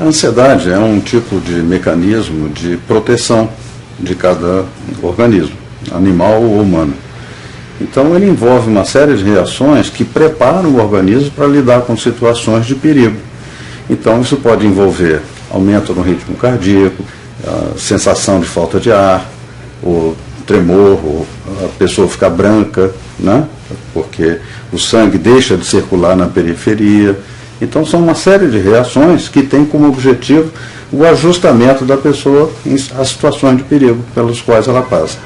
A ansiedade é um tipo de mecanismo de proteção de cada organismo, animal ou humano. Então ele envolve uma série de reações que preparam o organismo para lidar com situações de perigo. Então isso pode envolver aumento no ritmo cardíaco, a sensação de falta de ar, o tremor, ou a pessoa ficar branca, né? Porque o sangue deixa de circular na periferia. Então são uma série de reações que têm como objetivo o ajustamento da pessoa às situações de perigo pelas quais ela passa.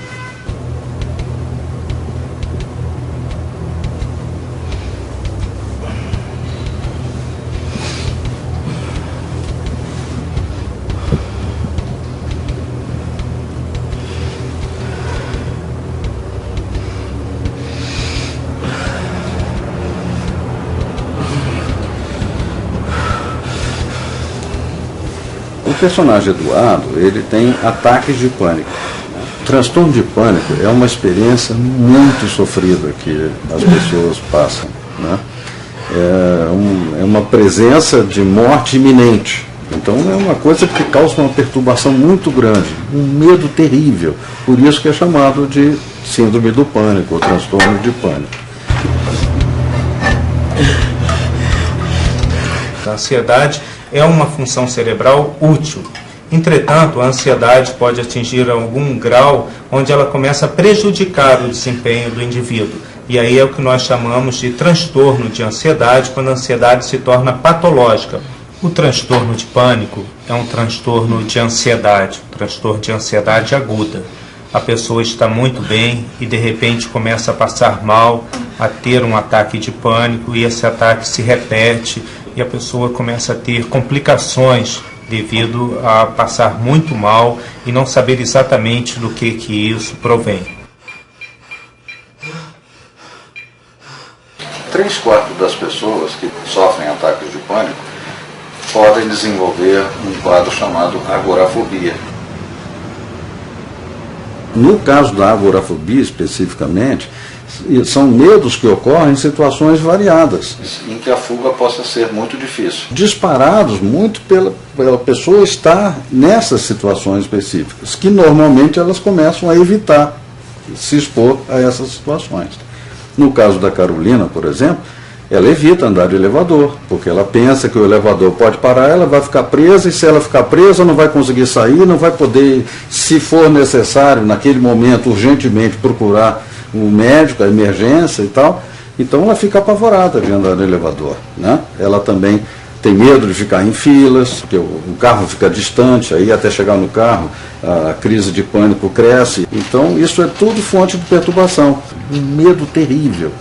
O personagem Eduardo, ele tem ataques de pânico. O transtorno de pânico é uma experiência muito sofrida que as pessoas passam, né? É uma presença de morte iminente. Então é uma coisa que causa uma perturbação muito grande, um medo terrível. Por isso que é chamado de síndrome do pânico, ou transtorno de pânico. A ansiedade é uma função cerebral útil. Entretanto, a ansiedade pode atingir algum grau onde ela começa a prejudicar o desempenho do indivíduo. E aí é o que nós chamamos de transtorno de ansiedade, quando a ansiedade se torna patológica. O transtorno de pânico é um transtorno de ansiedade, um transtorno de ansiedade aguda. A pessoa está muito bem e de repente começa a passar mal, a ter um ataque de pânico, e esse ataque se repete e a pessoa começa a ter complicações devido a passar muito mal e não saber exatamente do que isso provém. 3/4 das pessoas que sofrem ataques de pânico podem desenvolver um quadro chamado agorafobia. No caso da agorafobia especificamente, são medos que ocorrem em situações variadas, em que a fuga possa ser muito difícil. Disparados muito pela pessoa estar nessas situações específicas, que normalmente elas começam a evitar se expor a essas situações. No caso da Carolina, por exemplo, ela evita andar de elevador, porque ela pensa que o elevador pode parar, ela vai ficar presa, e se ela ficar presa não vai conseguir sair, não vai poder, se for necessário, naquele momento, urgentemente procurar um médico, a emergência e tal. Então ela fica apavorada de andar no elevador, né? Ela também tem medo de ficar em filas, porque o carro fica distante, aí até chegar no carro a crise de pânico cresce. Então isso é tudo fonte de perturbação, um medo terrível.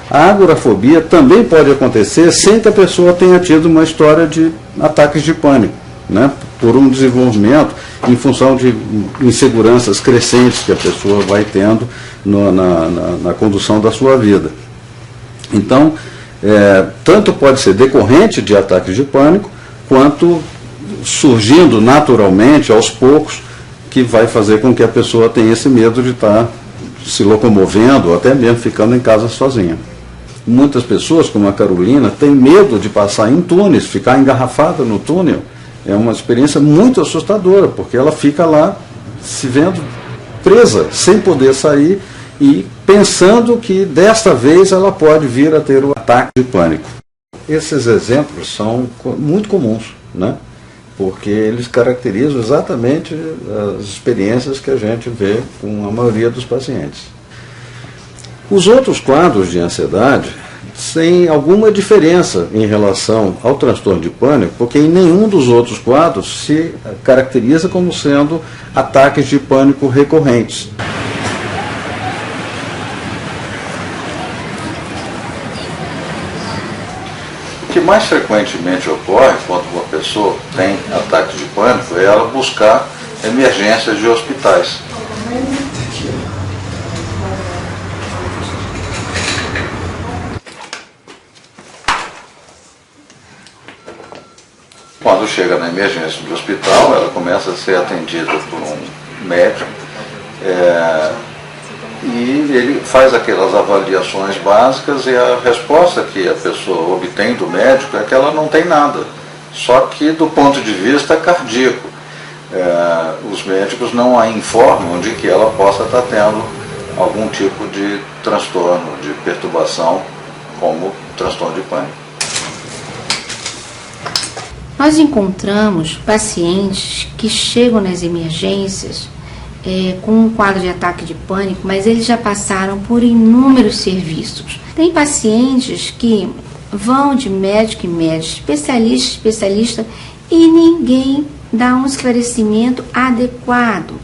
A agorafobia também pode acontecer sem que a pessoa tenha tido uma história de ataques de pânico, né? Por um desenvolvimento em função de inseguranças crescentes que a pessoa vai tendo na condução da sua vida. Então, tanto pode ser decorrente de ataques de pânico, quanto surgindo naturalmente, aos poucos, que vai fazer com que a pessoa tenha esse medo de estar se locomovendo, ou até mesmo ficando em casa sozinha. Muitas pessoas, como a Carolina, têm medo de passar em túneis, ficar engarrafada no túnel. É uma experiência muito assustadora, porque ela fica lá se vendo presa, sem poder sair, e pensando que desta vez ela pode vir a ter um ataque de pânico. Esses exemplos são muito comuns, né? Porque eles caracterizam exatamente as experiências que a gente vê com a maioria dos pacientes. Os outros quadros de ansiedade têm alguma diferença em relação ao transtorno de pânico, porque em nenhum dos outros quadros se caracteriza como sendo ataques de pânico recorrentes. O que mais frequentemente ocorre quando uma pessoa tem ataques de pânico é ela buscar emergências de hospitais. Quando chega na emergência do hospital, ela começa a ser atendida por um médico, e ele faz aquelas avaliações básicas, e a resposta que a pessoa obtém do médico é que ela não tem nada, Só que do ponto de vista cardíaco, os médicos não a informam de que ela possa estar tendo algum tipo de transtorno, de perturbação, como transtorno de pânico. Nós encontramos pacientes que chegam nas emergências com um quadro de ataque de pânico, mas eles já passaram por inúmeros serviços. Tem pacientes que vão de médico em médico, especialista, e ninguém dá um esclarecimento adequado.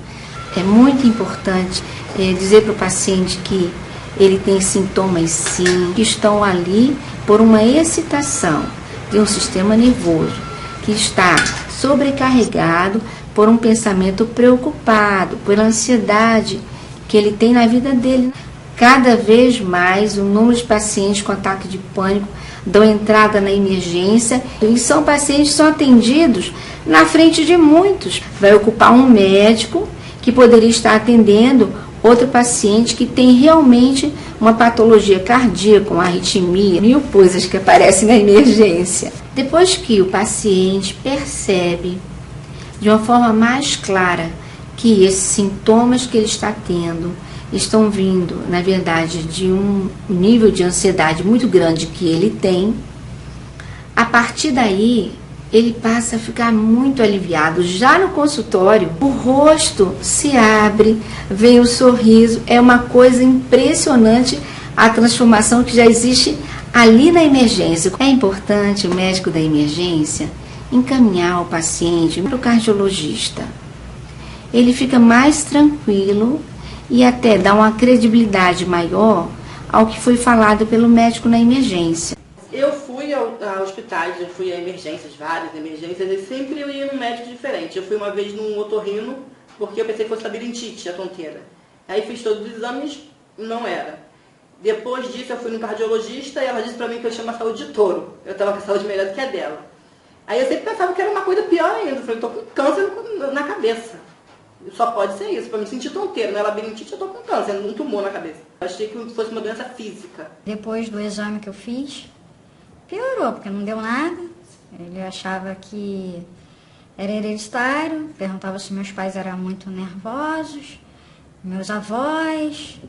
É muito importante dizer para o paciente que ele tem sintomas sim, que estão ali por uma excitação de um sistema nervoso que está sobrecarregado por um pensamento preocupado, pela ansiedade que ele tem na vida dele. Cada vez mais o número de pacientes com ataque de pânico dão entrada na emergência e são pacientes que são atendidos na frente de muitos. Vai ocupar um médico que poderia estar atendendo outro paciente que tem realmente uma patologia cardíaca, uma arritmia, mil coisas que aparecem na emergência. Depois que o paciente percebe de uma forma mais clara que esses sintomas que ele está tendo estão vindo, na verdade, de um nível de ansiedade muito grande que ele tem, a partir daí ele passa a ficar muito aliviado. Já no consultório, o rosto se abre, vem o sorriso, é uma coisa impressionante a transformação que já existe ali na emergência. É importante o médico da emergência encaminhar o paciente para o cardiologista. Ele fica mais tranquilo e até dá uma credibilidade maior ao que foi falado pelo médico na emergência. Eu fui a hospitais, eu fui a emergências, várias emergências, e sempre eu ia num médico diferente. Eu fui uma vez num otorrino, porque eu pensei que fosse labirintite, a tonteira. Aí fiz todos os exames, não era. Depois disso eu fui no cardiologista e ela disse pra mim que eu tinha uma saúde de touro. Eu estava com a saúde melhor do que a dela. Aí eu sempre pensava que era uma coisa pior ainda. Eu falei, tô com câncer na cabeça. Só pode ser isso, pra me sentir tonteira, não é labirintite, eu tô com câncer, um tumor na cabeça. Eu achei que fosse uma doença física. Depois do exame que eu fiz, piorou, porque não deu nada. Ele achava que era hereditário, perguntava se meus pais eram muito nervosos, meus avós,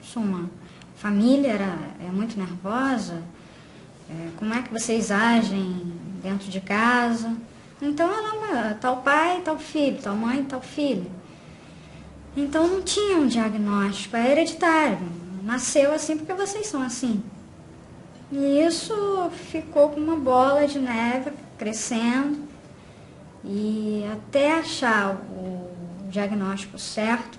suma, família é muito nervosa, como é que vocês agem dentro de casa? Então, tal pai, tal filho, tal mãe, tal filho. Então, não tinha um diagnóstico, é hereditário. Nasceu assim porque vocês são assim. E isso ficou com uma bola de neve crescendo. E até achar o diagnóstico certo,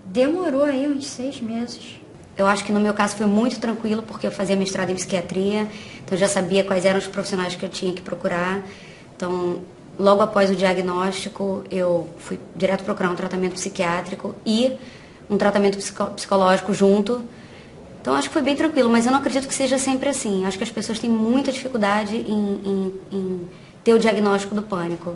demorou aí uns 6 meses. Eu acho que no meu caso foi muito tranquilo, porque eu fazia mestrado em psiquiatria, então eu já sabia quais eram os profissionais que eu tinha que procurar. Então, logo após o diagnóstico, eu fui direto procurar um tratamento psiquiátrico e um tratamento psicológico junto. Então, acho que foi bem tranquilo, mas eu não acredito que seja sempre assim. Acho que as pessoas têm muita dificuldade em ter o diagnóstico do pânico.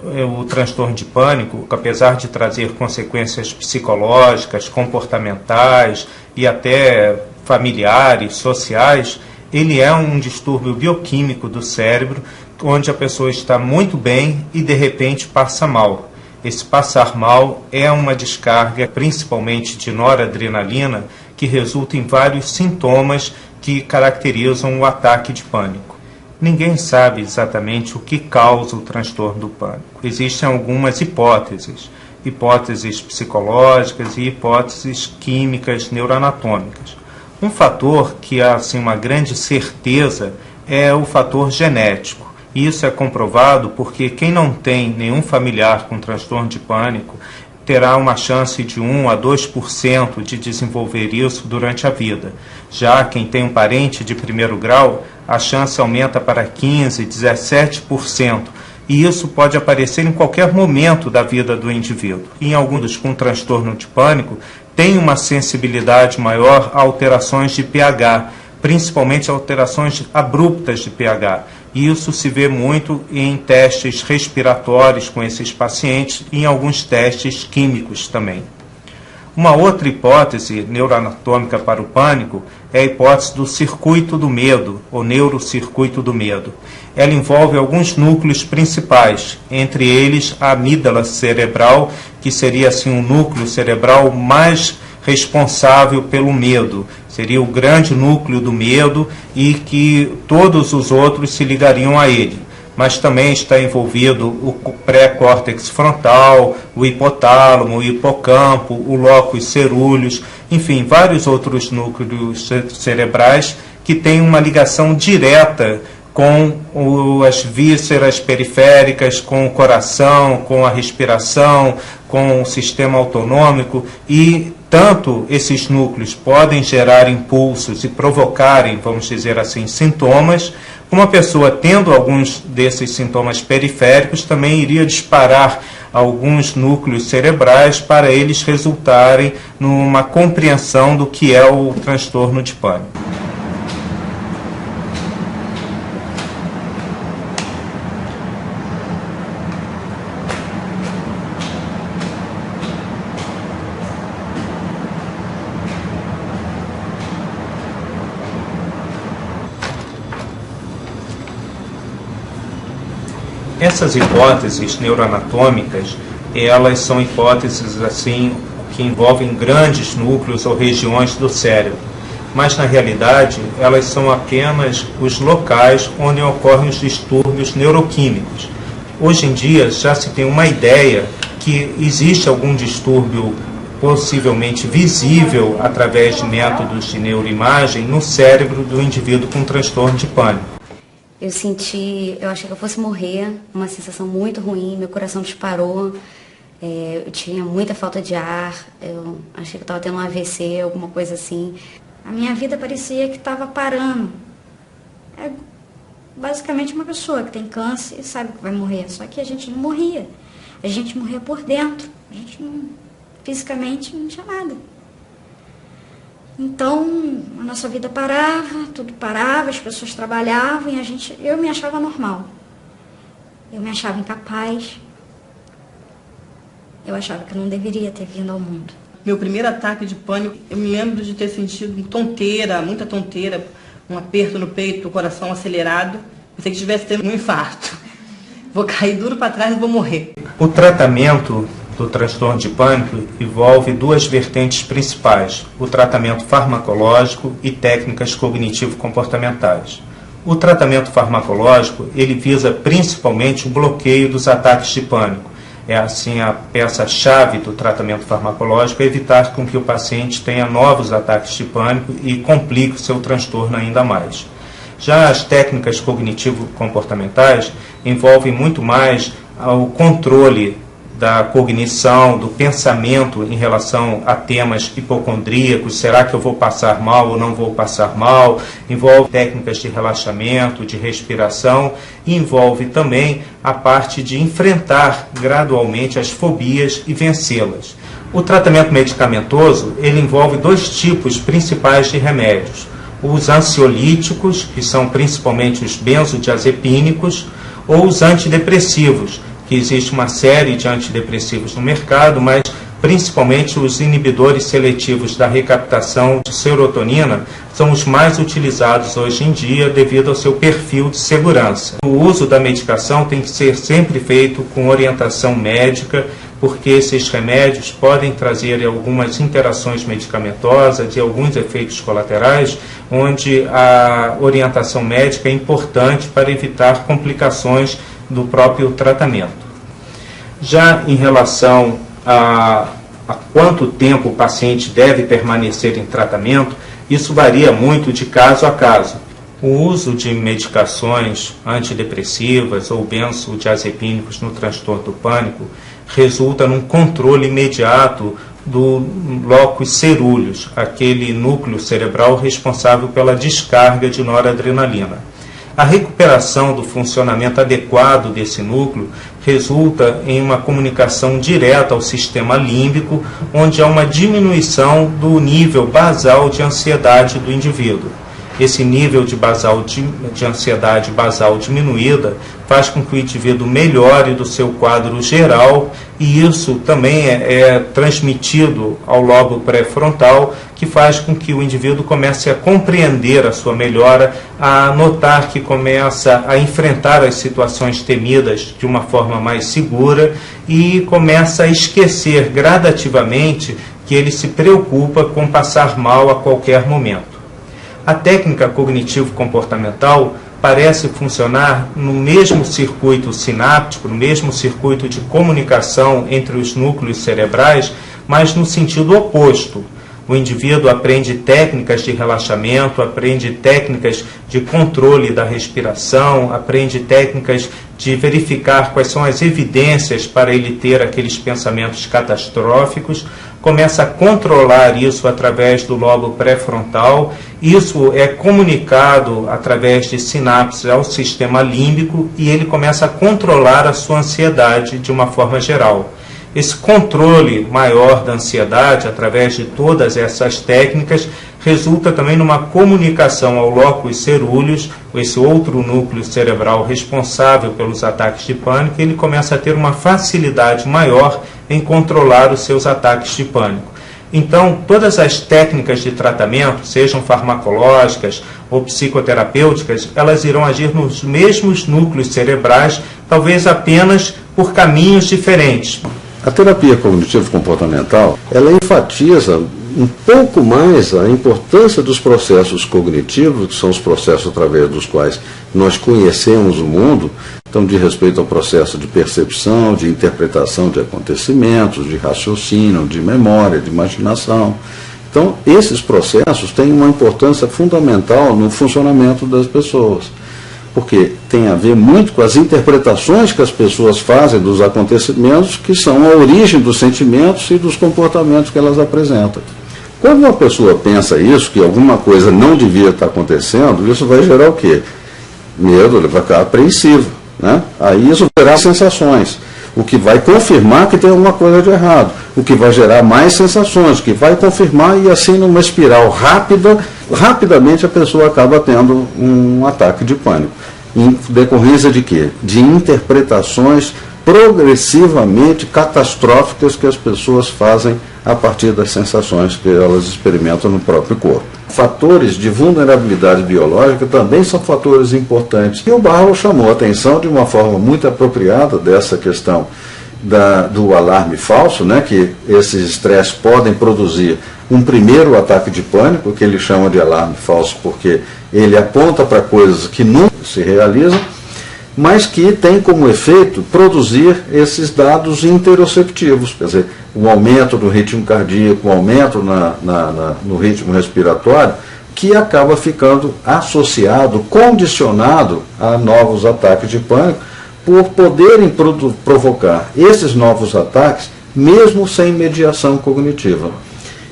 O transtorno de pânico, apesar de trazer consequências psicológicas, comportamentais e até familiares, sociais, ele é um distúrbio bioquímico do cérebro, onde a pessoa está muito bem e de repente passa mal. Esse passar mal é uma descarga, principalmente de noradrenalina, que resulta em vários sintomas que caracterizam o ataque de pânico. Ninguém sabe exatamente o que causa o transtorno do pânico. Existem algumas hipóteses psicológicas e hipóteses químicas neuroanatômicas. Um fator que há assim, uma grande certeza é o fator genético. Isso é comprovado porque quem não tem nenhum familiar com transtorno de pânico terá uma chance de 1 a 2% de desenvolver isso durante a vida. Já quem tem um parente de primeiro grau, a chance aumenta para 15%, 17%. E isso pode aparecer em qualquer momento da vida do indivíduo. Em alguns com transtorno de pânico, tem uma sensibilidade maior a alterações de pH, principalmente alterações abruptas de pH. E isso se vê muito em testes respiratórios com esses pacientes e em alguns testes químicos também. Uma outra hipótese neuroanatômica para o pânico é a hipótese do circuito do medo, ou neurocircuito do medo. Ela envolve alguns núcleos principais, entre eles a amígdala cerebral, que seria assim um núcleo cerebral mais responsável pelo medo. Seria o grande núcleo do medo e que todos os outros se ligariam a ele. Mas também está envolvido o pré-córtex frontal, o hipotálamo, o hipocampo, o lóculos cerúleus, enfim, vários outros núcleos cerebrais que têm uma ligação direta com as vísceras periféricas, com o coração, com a respiração, com o sistema autonômico, e tanto esses núcleos podem gerar impulsos e provocarem, vamos dizer assim, sintomas. Uma pessoa tendo alguns desses sintomas periféricos também iria disparar alguns núcleos cerebrais para eles resultarem numa compreensão do que é o transtorno de pânico. Essas hipóteses neuroanatômicas, elas são hipóteses assim que envolvem grandes núcleos ou regiões do cérebro, mas na realidade elas são apenas os locais onde ocorrem os distúrbios neuroquímicos. Hoje em dia já se tem uma ideia que existe algum distúrbio possivelmente visível através de métodos de neuroimagem no cérebro do indivíduo com transtorno de pânico. Eu achei que eu fosse morrer, uma sensação muito ruim, meu coração disparou, eu tinha muita falta de ar, eu achei que eu estava tendo um AVC, alguma coisa assim. A minha vida parecia que estava parando. É basicamente uma pessoa que tem câncer e sabe que vai morrer, só que a gente não morria. A gente morria por dentro, a gente não, fisicamente não tinha nada. Então, a nossa vida parava, tudo parava, as pessoas trabalhavam e eu me achava normal. Eu me achava incapaz. Eu achava que eu não deveria ter vindo ao mundo. Meu primeiro ataque de pânico, eu me lembro de ter sentido tonteira, muita tonteira, um aperto no peito, o coração acelerado. Pensei que tivesse tendo um infarto. Vou cair duro para trás e vou morrer. O tratamento do transtorno de pânico envolve duas vertentes principais: o tratamento farmacológico e técnicas cognitivo-comportamentais. O tratamento farmacológico, ele visa principalmente o bloqueio dos ataques de pânico. É assim a peça-chave do tratamento farmacológico, é evitar com que o paciente tenha novos ataques de pânico e complique o seu transtorno ainda mais. Já as técnicas cognitivo-comportamentais envolvem muito mais o controle da cognição, do pensamento em relação a temas hipocondríacos, será que eu vou passar mal ou não vou passar mal, envolve técnicas de relaxamento, de respiração, e envolve também a parte de enfrentar gradualmente as fobias e vencê-las. O tratamento medicamentoso, ele envolve dois tipos principais de remédios: os ansiolíticos, que são principalmente os benzodiazepínicos, ou os antidepressivos, que existe uma série de antidepressivos no mercado, mas principalmente os inibidores seletivos da recaptação de serotonina são os mais utilizados hoje em dia devido ao seu perfil de segurança. O uso da medicação tem que ser sempre feito com orientação médica, porque esses remédios podem trazer algumas interações medicamentosas e alguns efeitos colaterais, onde a orientação médica é importante para evitar complicações do próprio tratamento. Já em relação a quanto tempo o paciente deve permanecer em tratamento, isso varia muito de caso a caso. O uso de medicações antidepressivas ou benzodiazepínicos no transtorno do pânico resulta num controle imediato do lóculos cerúleus, aquele núcleo cerebral responsável pela descarga de noradrenalina. A recuperação do funcionamento adequado desse núcleo resulta em uma comunicação direta ao sistema límbico, onde há uma diminuição do nível basal de ansiedade do indivíduo. esse nível de ansiedade basal diminuída faz com que o indivíduo melhore do seu quadro geral, e isso também é transmitido ao lobo pré-frontal, que faz com que o indivíduo comece a compreender a sua melhora, a notar que começa a enfrentar as situações temidas de uma forma mais segura e começa a esquecer gradativamente que ele se preocupa com passar mal a qualquer momento. A técnica cognitivo-comportamental parece funcionar no mesmo circuito sináptico, no mesmo circuito de comunicação entre os núcleos cerebrais, mas no sentido oposto. O indivíduo aprende técnicas de relaxamento, aprende técnicas de controle da respiração, aprende técnicas de verificar quais são as evidências para ele ter aqueles pensamentos catastróficos, começa a controlar isso através do lobo pré-frontal. Isso é comunicado através de sinapses ao sistema límbico e ele começa a controlar a sua ansiedade de uma forma geral. Esse controle maior da ansiedade, através de todas essas técnicas, resulta também numa comunicação ao lóculos cerúleus, esse outro núcleo cerebral responsável pelos ataques de pânico, e ele começa a ter uma facilidade maior em controlar os seus ataques de pânico. Então, todas as técnicas de tratamento, sejam farmacológicas ou psicoterapêuticas, elas irão agir nos mesmos núcleos cerebrais, talvez apenas por caminhos diferentes. A terapia cognitivo-comportamental, ela enfatiza um pouco mais a importância dos processos cognitivos, que são os processos através dos quais nós conhecemos o mundo, então de respeito ao processo de percepção, de interpretação de acontecimentos, de raciocínio, de memória, de imaginação. Então, esses processos têm uma importância fundamental no funcionamento das pessoas, porque tem a ver muito com as interpretações que as pessoas fazem dos acontecimentos, que são a origem dos sentimentos e dos comportamentos que elas apresentam. Quando uma pessoa pensa isso, que alguma coisa não devia estar acontecendo, isso vai gerar o quê? Medo, ele vai ficar apreensivo, né? Aí isso vai gerar sensações, o que vai confirmar que tem alguma coisa de errado, o que vai gerar mais sensações, o que vai confirmar, e assim numa espiral rapidamente a pessoa acaba tendo um ataque de pânico. Em decorrência de quê? De interpretações progressivamente catastróficas que as pessoas fazem a partir das sensações que elas experimentam no próprio corpo. Fatores de vulnerabilidade biológica também são fatores importantes. E o Barrow chamou a atenção de uma forma muito apropriada dessa questão do alarme falso, né, que esses estresses podem produzir um primeiro ataque de pânico, que ele chama de alarme falso porque ele aponta para coisas que nunca se realizam, mas que tem como efeito produzir esses dados interoceptivos, quer dizer, um aumento no ritmo cardíaco, um aumento no ritmo respiratório, que acaba ficando associado, condicionado a novos ataques de pânico, por poderem provocar esses novos ataques, mesmo sem mediação cognitiva.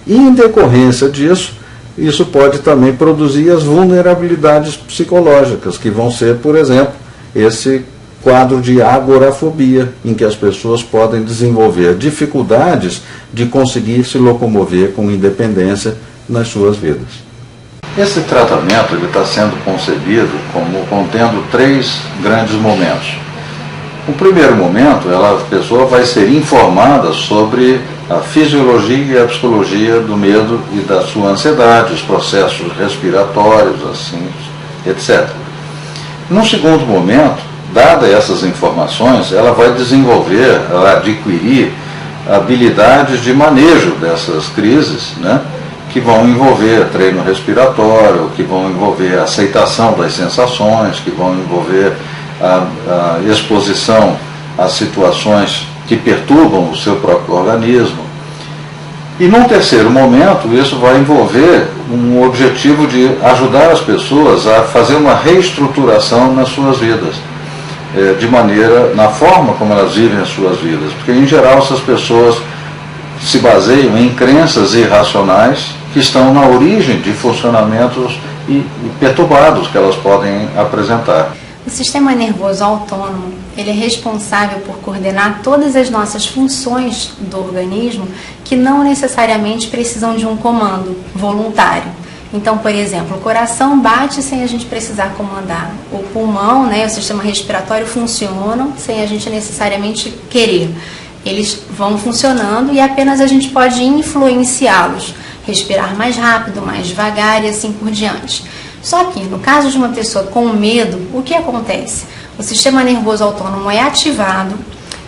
E em decorrência disso, isso pode também produzir as vulnerabilidades psicológicas, que vão ser, por exemplo, esse quadro de agorafobia, em que as pessoas podem desenvolver dificuldades de conseguir se locomover com independência nas suas vidas. Esse tratamento está sendo concebido como contendo 3 grandes momentos. No primeiro momento, a pessoa vai ser informada sobre a fisiologia e a psicologia do medo e da sua ansiedade, os processos respiratórios, assim, etc. Num segundo momento, dadas essas informações, ela vai desenvolver, adquirir habilidades de manejo dessas crises, né, que vão envolver treino respiratório, que vão envolver a aceitação das sensações, que vão envolver a exposição a situações que perturbam o seu próprio organismo. E num terceiro momento, isso vai envolver um objetivo de ajudar as pessoas a fazer uma reestruturação nas suas vidas, de maneira, na forma como elas vivem as suas vidas. Porque, em geral, essas pessoas se baseiam em crenças irracionais que estão na origem de funcionamentos perturbados que elas podem apresentar. O sistema nervoso autônomo, ele é responsável por coordenar todas as nossas funções do organismo que não necessariamente precisam de um comando voluntário. Então, por exemplo, o coração bate sem a gente precisar comandar. O pulmão, né, o sistema respiratório funcionam sem a gente necessariamente querer. Eles vão funcionando e apenas a gente pode influenciá-los. Respirar mais rápido, mais devagar e assim por diante. Só que, no caso de uma pessoa com medo, o que acontece? O sistema nervoso autônomo é ativado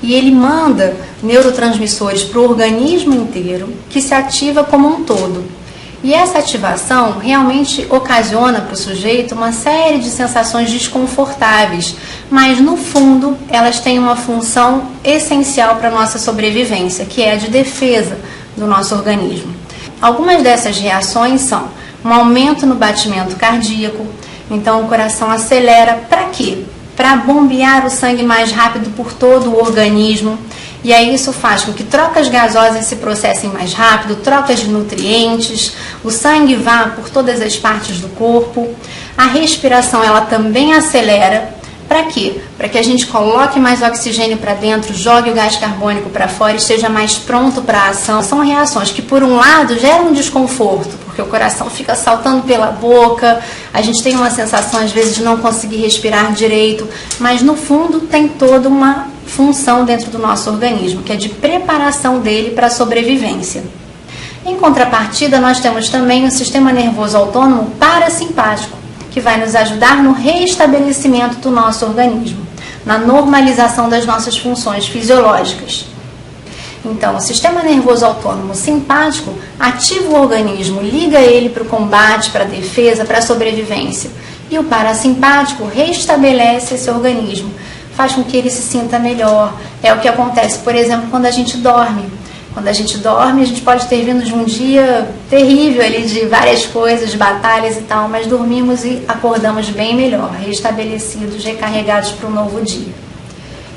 e ele manda neurotransmissores para o organismo inteiro, que se ativa como um todo. E essa ativação realmente ocasiona para o sujeito uma série de sensações desconfortáveis, mas no fundo elas têm uma função essencial para a nossa sobrevivência, que é a de defesa do nosso organismo. Algumas dessas reações são um aumento no batimento cardíaco, então o coração acelera. Para quê? Para bombear o sangue mais rápido por todo o organismo. E aí isso faz com que trocas gasosas se processem mais rápido, trocas de nutrientes, o sangue vá por todas as partes do corpo. A respiração ela também acelera. Para quê? Para que a gente coloque mais oxigênio para dentro, jogue o gás carbônico para fora e esteja mais pronto para a ação. São reações que, por um lado, geram um desconforto, porque o coração fica saltando pela boca, a gente tem uma sensação, às vezes, de não conseguir respirar direito, mas, no fundo, tem toda uma função dentro do nosso organismo, que é de preparação dele para a sobrevivência. Em contrapartida, nós temos também o sistema nervoso autônomo parasimpático, que vai nos ajudar no reestabelecimento do nosso organismo, na normalização das nossas funções fisiológicas. Então, o sistema nervoso autônomo simpático ativa o organismo, liga ele para o combate, para a defesa, para a sobrevivência. E o parasimpático restabelece esse organismo, faz com que ele se sinta melhor. É o que acontece, por exemplo, quando a gente dorme. Quando a gente dorme, a gente pode ter vindo de um dia terrível ali, de várias coisas, de batalhas e tal, mas dormimos e acordamos bem melhor, restabelecidos, recarregados para um novo dia.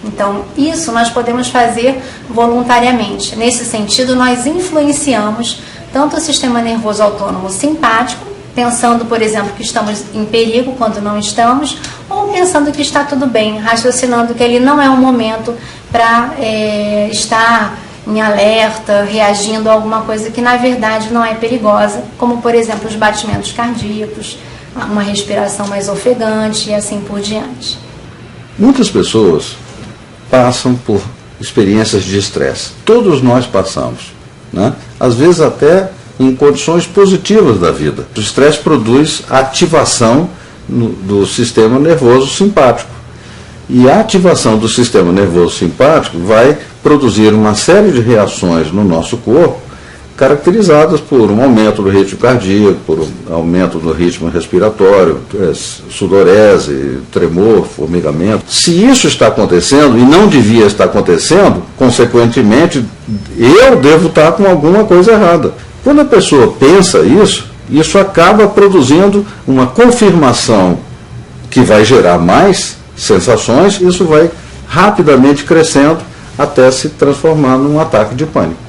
Então, isso nós podemos fazer voluntariamente. Nesse sentido, nós influenciamos tanto o sistema nervoso autônomo simpático, pensando, por exemplo, que estamos em perigo quando não estamos, ou pensando que está tudo bem, raciocinando que ele não é um momento para estar em alerta, reagindo a alguma coisa que na verdade não é perigosa, como por exemplo os batimentos cardíacos, uma respiração mais ofegante e assim por diante. Muitas pessoas passam por experiências de estresse. Todos nós passamos, né? Às vezes até em condições positivas da vida. O estresse produz ativação do sistema nervoso simpático. E a ativação do sistema nervoso simpático vai produzir uma série de reações no nosso corpo, caracterizadas por um aumento do ritmo cardíaco, por um aumento do ritmo respiratório, sudorese, tremor, formigamento. Se isso está acontecendo, e não devia estar acontecendo, consequentemente, eu devo estar com alguma coisa errada. Quando a pessoa pensa isso acaba produzindo uma confirmação que vai gerar mais sensações, isso vai rapidamente crescendo até se transformar num ataque de pânico.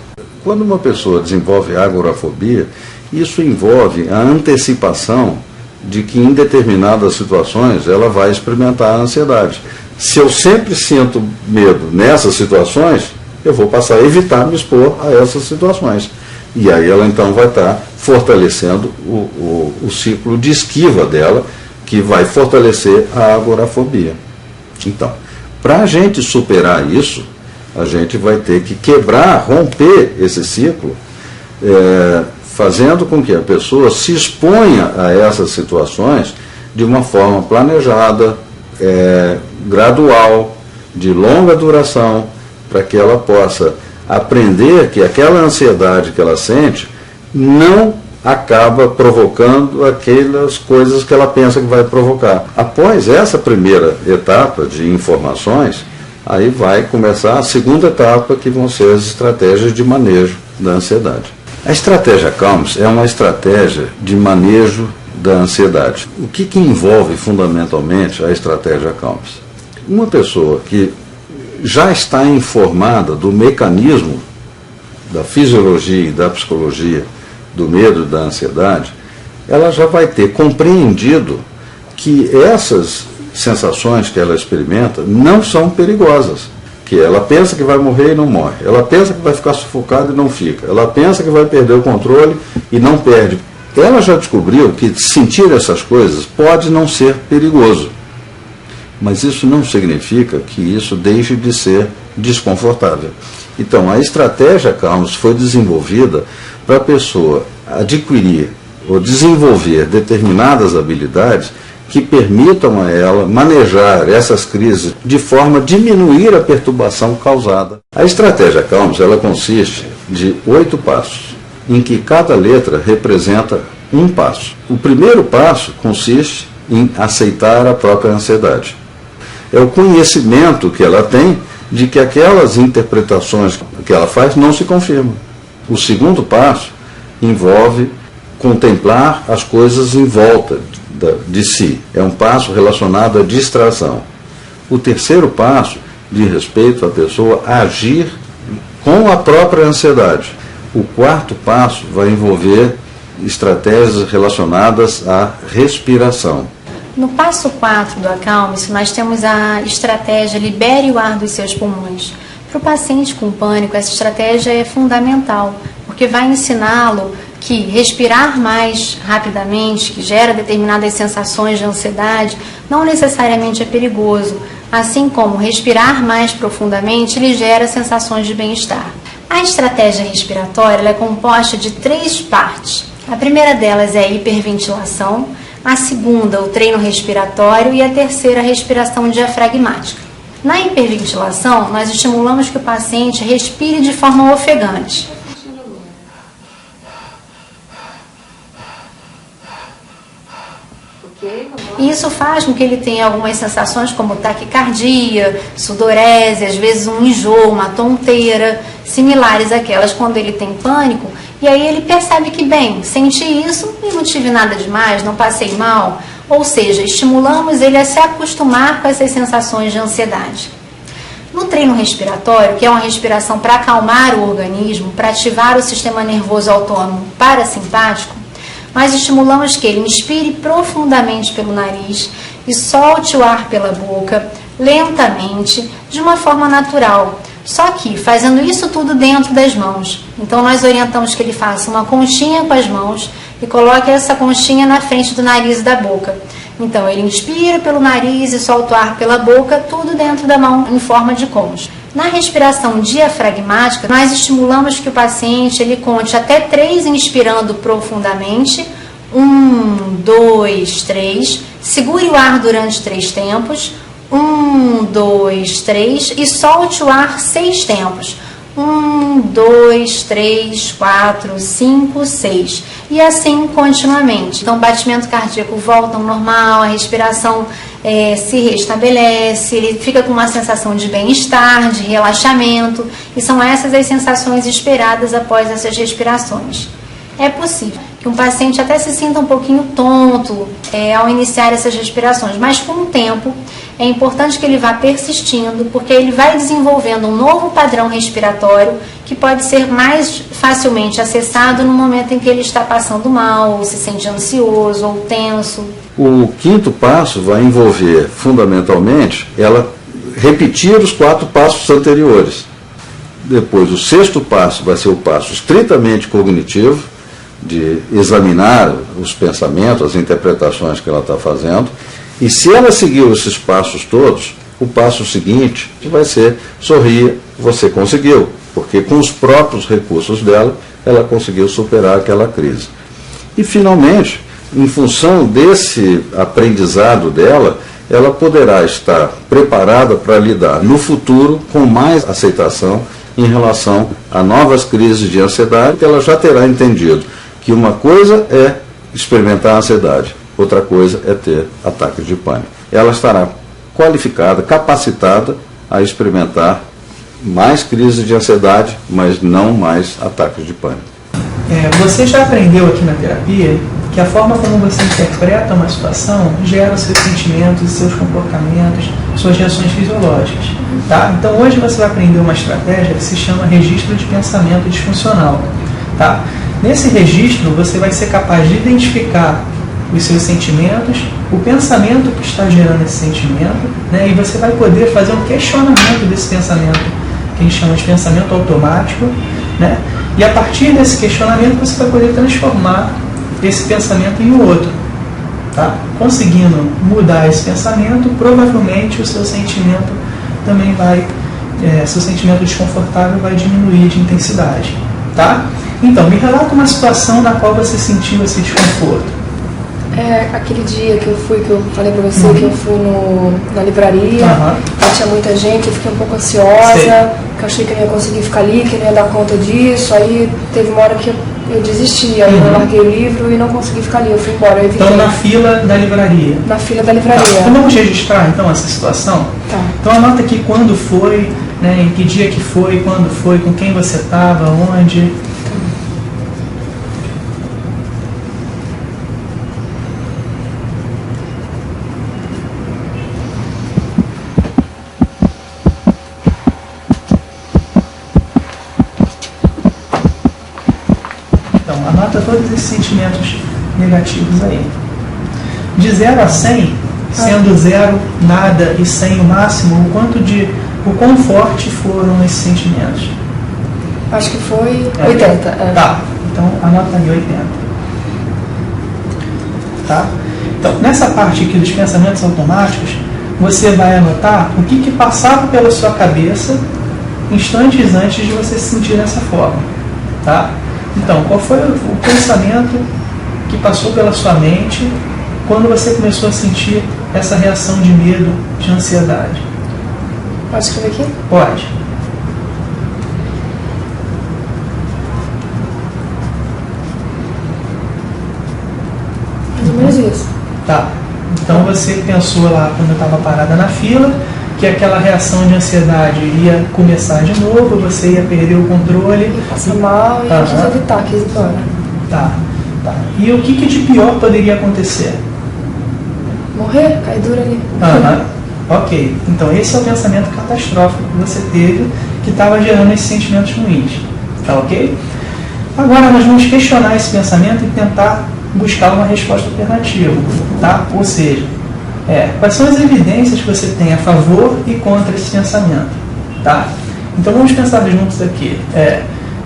Quando uma pessoa desenvolve agorafobia, isso envolve a antecipação de que em determinadas situações ela vai experimentar a ansiedade. Se eu sempre sinto medo nessas situações, eu vou passar a evitar me expor a essas situações. E aí ela então vai estar fortalecendo o ciclo de esquiva dela, que vai fortalecer a agorafobia. Então, para a gente superar isso, a gente vai ter que quebrar, romper esse ciclo, fazendo com que a pessoa se exponha a essas situações de uma forma planejada, gradual, de longa duração, para que ela possa aprender que aquela ansiedade que ela sente não acaba provocando aquelas coisas que ela pensa que vai provocar. Após essa primeira etapa de informações, aí vai começar a segunda etapa, que vão ser as estratégias de manejo da ansiedade. A estratégia CALMS é uma estratégia de manejo da ansiedade. O que envolve fundamentalmente a estratégia CALMS? Uma pessoa que já está informada do mecanismo da fisiologia e da psicologia do medo e da ansiedade, ela já vai ter compreendido que essas sensações que ela experimenta não são perigosas, que ela pensa que vai morrer e não morre, ela pensa que vai ficar sufocada e não fica, ela pensa que vai perder o controle e não perde, ela já descobriu que sentir essas coisas pode não ser perigoso, mas isso não significa que isso deixe de ser desconfortável. Então, a estratégia Calmos foi desenvolvida para a pessoa adquirir ou desenvolver determinadas habilidades que permitam a ela manejar essas crises de forma a diminuir a perturbação causada. A estratégia Calmos, ela consiste de 8 passos, em que cada letra representa um passo. O primeiro passo consiste em aceitar a própria ansiedade. É o conhecimento que ela tem de que aquelas interpretações que ela faz não se confirmam. O segundo passo envolve contemplar as coisas em volta de si. É um passo relacionado à distração. O terceiro passo diz respeito à pessoa agir com a própria ansiedade. O quarto passo vai envolver estratégias relacionadas à respiração. No passo 4 do Acalme-se, nós temos a estratégia Libere o ar dos seus pulmões. Para o paciente com pânico, essa estratégia é fundamental, porque vai ensiná-lo que respirar mais rapidamente, que gera determinadas sensações de ansiedade, não necessariamente é perigoso, assim como respirar mais profundamente lhe gera sensações de bem-estar. A estratégia respiratória ela é composta de 3 partes. A primeira delas é a hiperventilação, a segunda, o treino respiratório, e a terceira, a respiração diafragmática. Na hiperventilação, nós estimulamos que o paciente respire de forma ofegante. Isso faz com que ele tenha algumas sensações como taquicardia, sudorese, às vezes um enjoo, uma tonteira, similares àquelas quando ele tem pânico. E aí ele percebe que, bem, senti isso e não tive nada demais, não passei mal. Ou seja, estimulamos ele a se acostumar com essas sensações de ansiedade. No treino respiratório, que é uma respiração para acalmar o organismo, para ativar o sistema nervoso autônomo parasimpático, nós estimulamos que ele inspire profundamente pelo nariz e solte o ar pela boca, lentamente, de uma forma natural. Só que fazendo isso tudo dentro das mãos. Então nós orientamos que ele faça uma conchinha com as mãos e coloque essa conchinha na frente do nariz e da boca. Então ele inspira pelo nariz e solta o ar pela boca, tudo dentro da mão em forma de concha. Na respiração diafragmática, nós estimulamos que o paciente ele conte até 3 inspirando profundamente. 1, 2, 3. Segure o ar durante 3 tempos. 1, 2, 3 e solte o ar 6 tempos. 1, 2, 3, 4, 5, 6 e assim continuamente. Então o batimento cardíaco volta ao normal, a respiração se restabelece, ele fica com uma sensação de bem-estar, de relaxamento, e são essas as sensações esperadas após essas respirações. É possível que um paciente até se sinta um pouquinho tonto ao iniciar essas respirações, mas com o tempo é importante que ele vá persistindo, porque ele vai desenvolvendo um novo padrão respiratório que pode ser mais facilmente acessado no momento em que ele está passando mal, ou se sente ansioso, ou tenso. O quinto passo vai envolver, fundamentalmente, ela repetir os 4 passos anteriores. Depois, o 6º passo vai ser o passo estritamente cognitivo, de examinar os pensamentos, as interpretações que ela está fazendo. E se ela seguiu esses passos todos, o passo seguinte vai ser sorria, você conseguiu, porque com os próprios recursos dela, ela conseguiu superar aquela crise. E finalmente, em função desse aprendizado dela, ela poderá estar preparada para lidar no futuro com mais aceitação em relação a novas crises de ansiedade, que ela já terá entendido que uma coisa é experimentar a ansiedade, outra coisa é ter ataques de pânico. Ela estará qualificada, capacitada a experimentar mais crises de ansiedade, mas não mais ataques de pânico. Você já aprendeu aqui na terapia que a forma como você interpreta uma situação gera os seus sentimentos, seus comportamentos, suas reações fisiológicas. Tá? Então hoje você vai aprender uma estratégia que se chama registro de pensamento disfuncional. Tá? Nesse registro você vai ser capaz de identificar os seus sentimentos, o pensamento que está gerando esse sentimento, né? E você vai poder fazer um questionamento desse pensamento, que a gente chama de pensamento automático, né? E a partir desse questionamento você vai poder transformar esse pensamento em um outro. Tá? Conseguindo mudar esse pensamento, provavelmente o seu sentimento também vai, seu sentimento desconfortável vai diminuir de intensidade. Tá? Então, me relata uma situação na qual você sentiu esse desconforto. Aquele dia que eu falei pra você que eu fui na livraria, tinha muita gente, eu fiquei um pouco ansiosa, que eu achei que eu não ia conseguir ficar ali, que eu não ia dar conta disso, aí teve uma hora que eu desisti, aí eu larguei o livro e não consegui ficar ali, eu fui embora. Eu então, na fila da livraria? Na fila da livraria. Tá. Então, vamos registrar, então, essa situação? Tá. Então, anota aqui quando foi, né, em que dia que foi, quando foi, com quem você estava, onde... Anota todos esses sentimentos negativos aí. De 0 a 100, sendo 0 nada e 100 o máximo, o quão forte foram esses sentimentos? Acho que foi 80. Tá, então anota aí 80. Tá? Então, nessa parte aqui dos pensamentos automáticos, você vai anotar o que passava pela sua cabeça instantes antes de você se sentir dessa forma. Tá? Então, qual foi o pensamento que passou pela sua mente quando você começou a sentir essa reação de medo, de ansiedade? Pode escrever aqui? Pode. Mais ou menos isso. Tá. Então você pensou lá, quando eu estava parada na fila, que aquela reação de ansiedade ia começar de novo, você ia perder o controle. Ia passar mal e ia quis evitar, quis ir embora. Tá. E o que de pior poderia acontecer? Morrer, cair duro ali. Ok. Então esse é o pensamento catastrófico que você teve, que estava gerando esses sentimentos ruins. Tá ok? Agora nós vamos questionar esse pensamento e tentar buscar uma resposta alternativa. Tá? Ou seja, quais são as evidências que você tem a favor e contra esse pensamento? Tá? Então vamos pensar juntos aqui.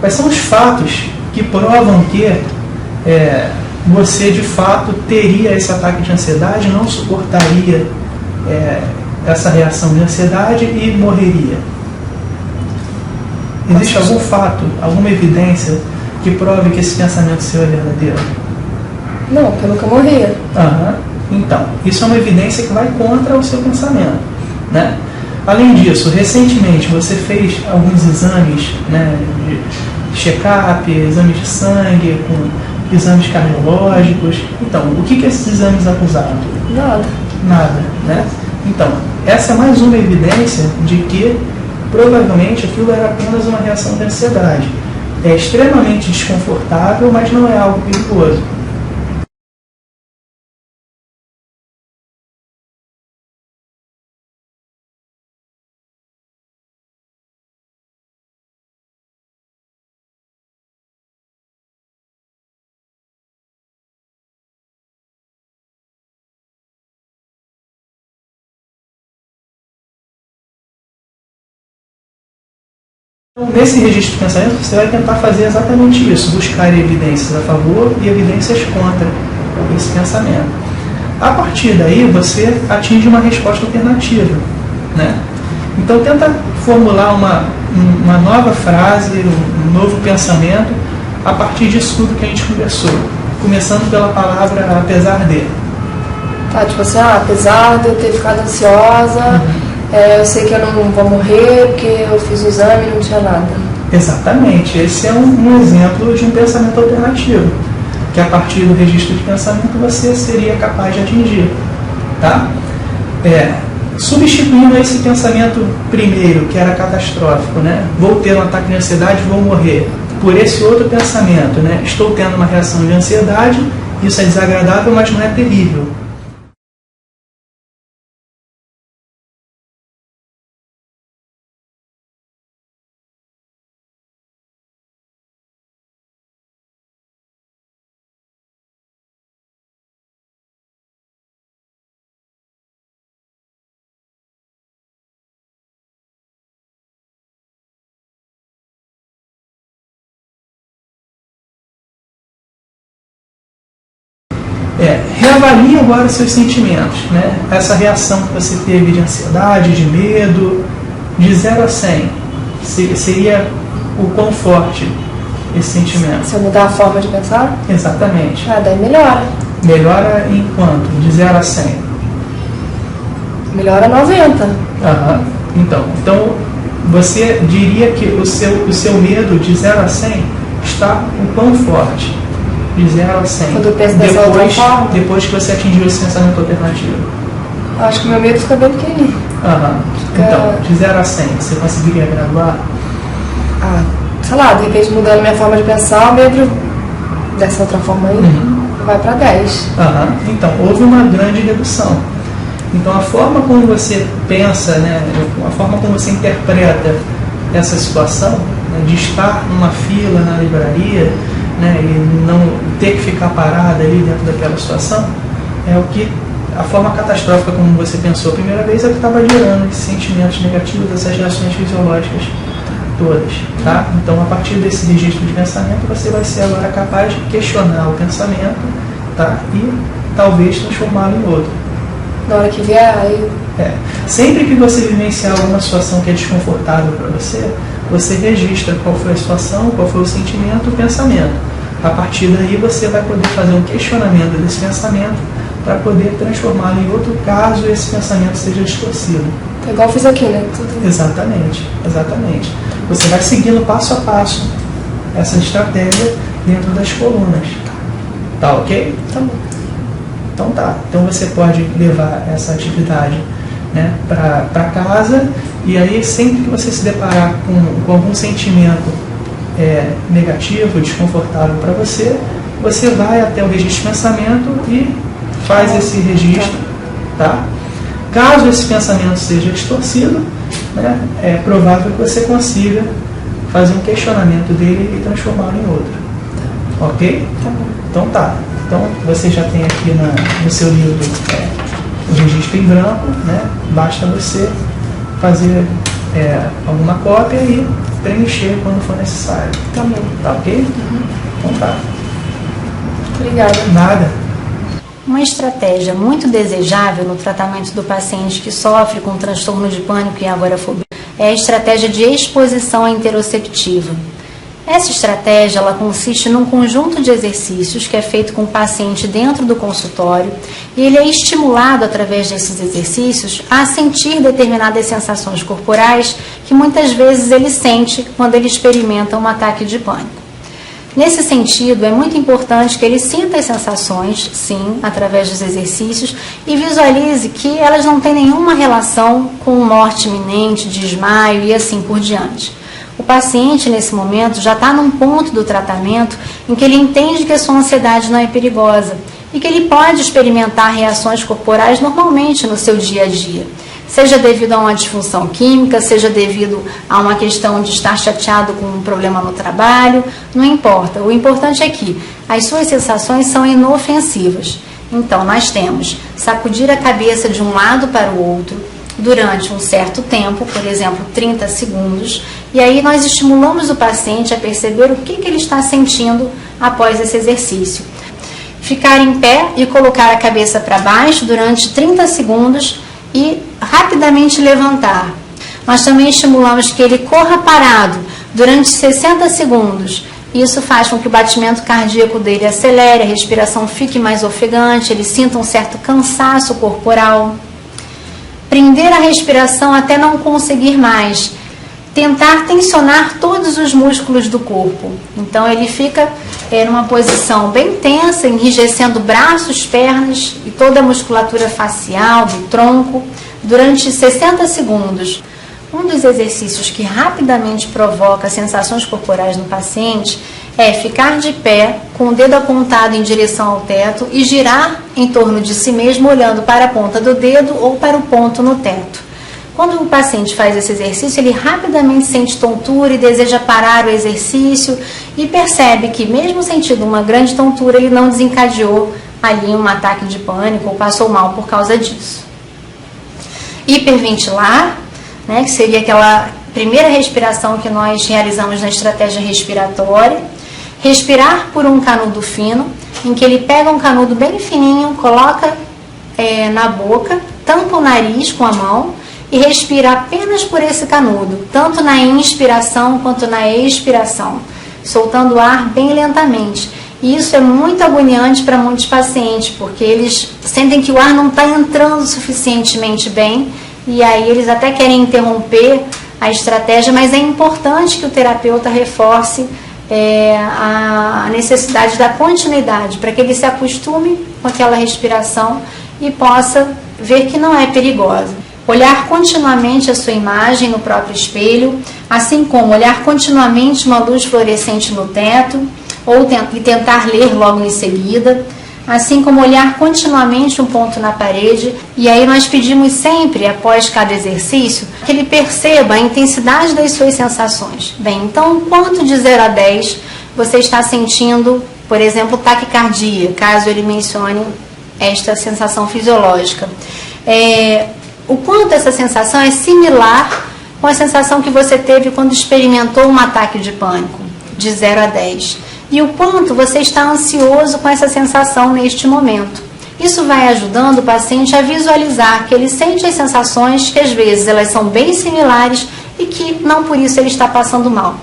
Quais são os fatos que provam que você de fato teria esse ataque de ansiedade, não suportaria essa reação de ansiedade e morreria? Existe algum fato, alguma evidência que prove que esse pensamento seu é verdadeiro? Não, porque eu nunca morria. Então, isso é uma evidência que vai contra o seu pensamento, né? Além disso, recentemente você fez alguns exames, né, de check-up, exames de sangue, com exames cardiológicos. Então, o que esses exames acusaram? Nada, né? Então, essa é mais uma evidência de que provavelmente aquilo era apenas uma reação de ansiedade. É extremamente desconfortável, mas não é algo perigoso. Então, nesse registro de pensamento, você vai tentar fazer exatamente isso, buscar evidências a favor e evidências contra esse pensamento. A partir daí, você atinge uma resposta alternativa, né? Então, tenta formular uma nova frase, um novo pensamento, a partir disso tudo que a gente conversou, começando pela palavra apesar de. Tá, tipo assim, apesar de eu ter ficado ansiosa... eu sei que eu não vou morrer porque eu fiz o exame e não tinha nada. Exatamente. Esse é um exemplo de um pensamento alternativo, que a partir do registro de pensamento você seria capaz de atingir. Tá? Substituindo esse pensamento primeiro, que era catastrófico, né? Vou ter um ataque de ansiedade, vou morrer. Por esse outro pensamento, né? Estou tendo uma reação de ansiedade, isso é desagradável, mas não é terrível. Reavalie agora seus sentimentos, né? Essa reação que você teve de ansiedade, de medo, de 0 a 100, seria o quão forte esse sentimento? Se eu mudar a forma de pensar? Exatamente. Daí melhora. Melhora em quanto? De 0 a 100? Melhora 90. Então, você diria que o seu medo de 0 a 100 está o quão forte? De 0 a 100. Quando eu penso dessa outra forma? Depois que você atingiu esse pensamento alternativo. Acho que o meu medo fica bem pequenininho. Então, de 0 a 100, você conseguiria graduar? Sei lá, de repente mudando minha forma de pensar, o medo dessa outra forma aí vai para 10. Então, houve uma grande redução. Então, a forma como você pensa, né, a forma como você interpreta essa situação, né, de estar numa fila na livraria, né, e não ter que ficar parada ali dentro daquela situação, a forma catastrófica como você pensou a primeira vez é que estava gerando esses sentimentos negativos, essas reações fisiológicas todas, tá? Então, a partir desse registro de pensamento, você vai ser agora capaz de questionar o pensamento, tá? E talvez transformá-lo em outro. Na hora que vier, aí... Sempre que você vivenciar alguma situação que é desconfortável para você, você registra qual foi a situação, qual foi o sentimento, o pensamento. A partir daí, você vai poder fazer um questionamento desse pensamento para poder transformá-lo em outro caso esse pensamento seja distorcido. É igual eu fiz aqui, né? Exatamente. Você vai seguindo passo a passo essa estratégia dentro das colunas. Tá ok? Tá bom. Então tá. Então você pode levar essa atividade, né, para casa, e aí sempre que você se deparar com algum sentimento negativo, desconfortável para você, você vai até o registro de pensamento e faz esse registro, tá? Caso esse pensamento seja distorcido, né, é provável que você consiga fazer um questionamento dele e transformá-lo em outro. Ok? Tá bom. Então tá. Então você já tem aqui no seu livro o registro em branco, né? Basta você fazer alguma cópia e preencher quando for necessário. Tá bom. Tá ok? Então tá. Obrigada. Nada. Uma estratégia muito desejável no tratamento do paciente que sofre com transtorno de pânico e agorafobia é a estratégia de exposição interoceptiva. Essa estratégia ela consiste num conjunto de exercícios que é feito com o paciente dentro do consultório e ele é estimulado através desses exercícios a sentir determinadas sensações corporais que muitas vezes ele sente quando ele experimenta um ataque de pânico. Nesse sentido, é muito importante que ele sinta as sensações, sim, através dos exercícios e visualize que elas não têm nenhuma relação com morte iminente, desmaio e assim por diante. O paciente, nesse momento, já está num ponto do tratamento em que ele entende que a sua ansiedade não é perigosa e que ele pode experimentar reações corporais normalmente no seu dia a dia. Seja devido a uma disfunção química, seja devido a uma questão de estar chateado com um problema no trabalho, não importa. O importante é que as suas sensações são inofensivas. Então, nós temos sacudir a cabeça de um lado para o outro durante um certo tempo, por exemplo, 30 segundos, e aí nós estimulamos o paciente a perceber o que ele está sentindo após esse exercício. Ficar em pé e colocar a cabeça para baixo durante 30 segundos e rapidamente levantar. Nós também estimulamos que ele corra parado durante 60 segundos. Isso faz com que o batimento cardíaco dele acelere, a respiração fique mais ofegante, ele sinta um certo cansaço corporal. Prender a respiração até não conseguir mais. Tentar tensionar todos os músculos do corpo. Então ele fica numa posição bem tensa, enrijecendo braços, pernas e toda a musculatura facial, do tronco, durante 60 segundos. Um dos exercícios que rapidamente provoca sensações corporais no paciente é ficar de pé, com o dedo apontado em direção ao teto e girar em torno de si mesmo, olhando para a ponta do dedo ou para o ponto no teto. Quando o paciente faz esse exercício, ele rapidamente sente tontura e deseja parar o exercício e percebe que, mesmo sentindo uma grande tontura, ele não desencadeou ali um ataque de pânico ou passou mal por causa disso. Hiperventilar, né, que seria aquela primeira respiração que nós realizamos na estratégia respiratória. respirar por um canudo fino, em que ele pega um canudo bem fininho, coloca na boca, tampa o nariz com a mão e respira apenas por esse canudo, tanto na inspiração quanto na expiração, soltando o ar bem lentamente. E isso é muito agoniante para muitos pacientes, porque eles sentem que o ar não está entrando suficientemente bem, e aí eles até querem interromper a estratégia, mas é importante que o terapeuta reforce a necessidade da continuidade, para que ele se acostume com aquela respiração e possa ver que não é perigosa. Olhar continuamente a sua imagem no próprio espelho, assim como olhar continuamente uma luz fluorescente no teto, e tentar ler logo em seguida, assim como olhar continuamente um ponto na parede. E aí nós pedimos sempre, após cada exercício, que ele perceba a intensidade das suas sensações. Bem, então, quanto de 0 a 10 você está sentindo, por exemplo, taquicardia, caso ele mencione esta sensação fisiológica. O quanto essa sensação é similar com a sensação que você teve quando experimentou um ataque de pânico, de 0 a 10. E o quanto você está ansioso com essa sensação neste momento. Isso vai ajudando o paciente a visualizar que ele sente as sensações, que às vezes elas são bem similares e que não por isso ele está passando mal.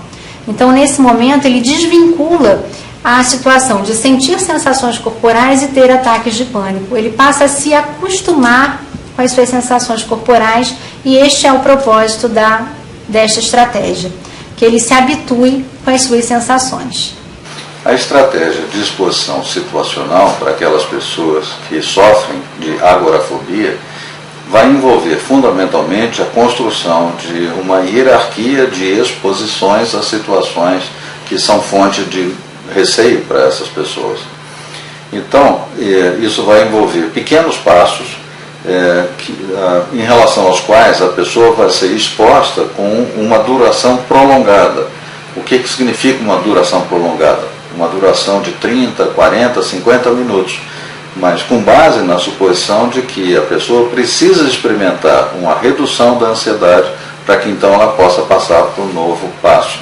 Então, nesse momento, ele desvincula a situação de sentir sensações corporais e ter ataques de pânico. Ele passa a se acostumar com as suas sensações corporais, e este é o propósito desta estratégia, que ele se habitue com as suas sensações. A estratégia de exposição situacional para aquelas pessoas que sofrem de agorafobia vai envolver fundamentalmente a construção de uma hierarquia de exposições a situações que são fonte de receio para essas pessoas. Então, isso vai envolver pequenos passos em relação aos quais a pessoa vai ser exposta com uma duração prolongada. O que significa uma duração prolongada? Uma duração de 30, 40, 50 minutos, mas com base na suposição de que a pessoa precisa experimentar uma redução da ansiedade para que então ela possa passar para um novo passo.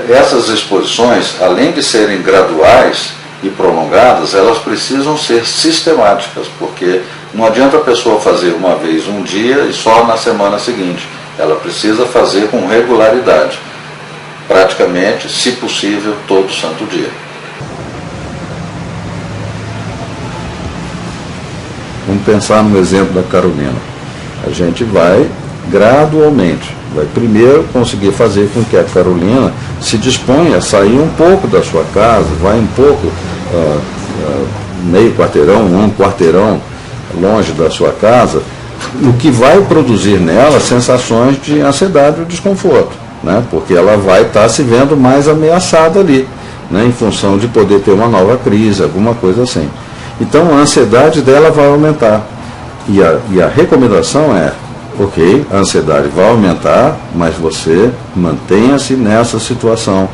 Essas exposições, além de serem graduais e prolongadas, elas precisam ser sistemáticas, porque não adianta a pessoa fazer uma vez um dia e só na semana seguinte. Ela precisa fazer com regularidade, praticamente, se possível, todo santo dia. Vamos pensar no exemplo da Carolina. A gente vai gradualmente, vai primeiro conseguir fazer com que a Carolina se disponha a sair um pouco da sua casa, vai um pouco, meio quarteirão, um quarteirão longe da sua casa, o que vai produzir nela sensações de ansiedade ou desconforto, né? Porque ela vai estar se vendo mais ameaçada ali, né? Em função de poder ter uma nova crise, alguma coisa assim. Então a ansiedade dela vai aumentar. E a recomendação é, ok, a ansiedade vai aumentar, mas você mantenha-se nessa situação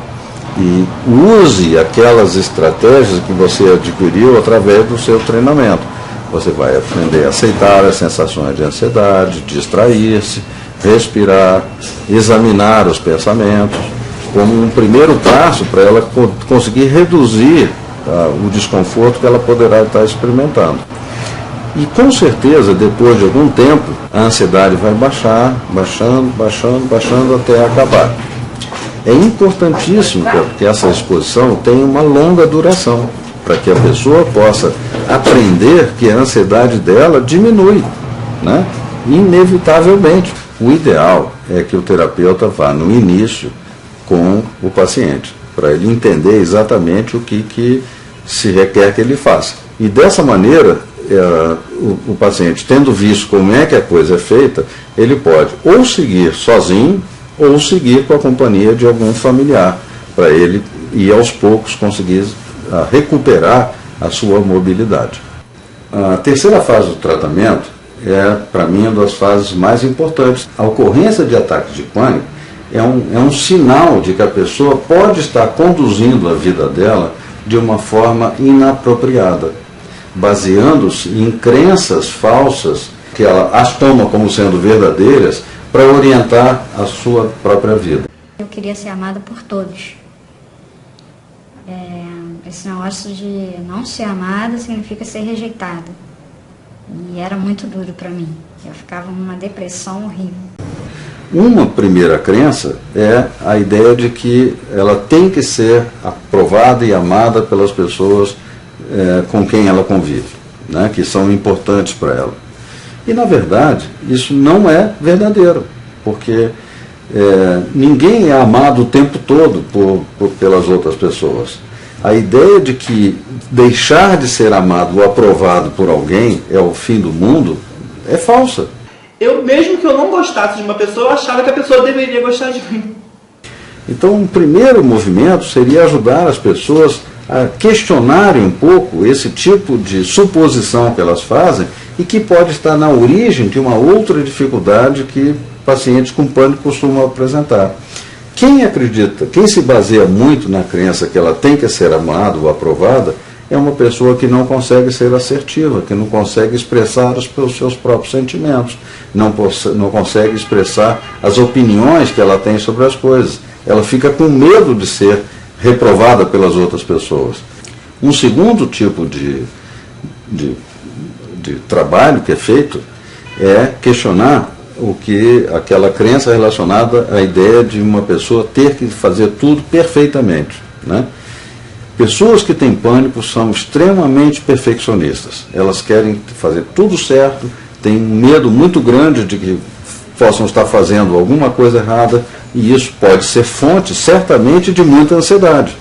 e use aquelas estratégias que você adquiriu através do seu treinamento. Você vai aprender a aceitar as sensações de ansiedade, distrair-se, respirar, examinar os pensamentos, como um primeiro passo para ela conseguir reduzir o desconforto que ela poderá estar experimentando. E com certeza, depois de algum tempo, a ansiedade vai baixando até acabar. É importantíssimo que essa exposição tenha uma longa duração, para que a pessoa possa aprender que a ansiedade dela diminui, né? Inevitavelmente. O ideal é que o terapeuta vá no início com o paciente, para ele entender exatamente o que se requer que ele faça. E dessa maneira, o paciente, tendo visto como é que a coisa é feita, ele pode ou seguir sozinho ou seguir com a companhia de algum familiar, para ele ir aos poucos conseguir recuperar a sua mobilidade. A terceira fase do tratamento é, para mim, uma das fases mais importantes. A ocorrência de ataques de pânico é um sinal de que a pessoa pode estar conduzindo a vida dela de uma forma inapropriada, baseando-se em crenças falsas que ela as toma como sendo verdadeiras para orientar a sua própria vida. Eu queria ser amada por todos. Esse negócio de não ser amada significa ser rejeitada. E era muito duro para mim. Eu ficava numa depressão horrível. Uma primeira crença é a ideia de que ela tem que ser aprovada e amada pelas pessoas com quem ela convive, né, que são importantes para ela. E, na verdade, isso não é verdadeiro, porque ninguém é amado o tempo todo pelas outras pessoas. A ideia de que deixar de ser amado ou aprovado por alguém é o fim do mundo é falsa. Mesmo que eu não gostasse de uma pessoa, eu achava que a pessoa deveria gostar de mim. Então, um primeiro movimento seria ajudar as pessoas a questionarem um pouco esse tipo de suposição que elas fazem e que pode estar na origem de uma outra dificuldade que pacientes com pânico costumam apresentar. Quem se baseia muito na crença que ela tem que ser amada ou aprovada é uma pessoa que não consegue ser assertiva, que não consegue expressar os seus próprios sentimentos, não consegue expressar as opiniões que ela tem sobre as coisas. Ela fica com medo de ser reprovada pelas outras pessoas. Um segundo tipo de trabalho que é feito é questionar aquela crença relacionada à ideia de uma pessoa ter que fazer tudo perfeitamente, né? Pessoas que têm pânico são extremamente perfeccionistas. Elas querem fazer tudo certo, têm um medo muito grande de que possam estar fazendo alguma coisa errada, e isso pode ser fonte, certamente, de muita ansiedade,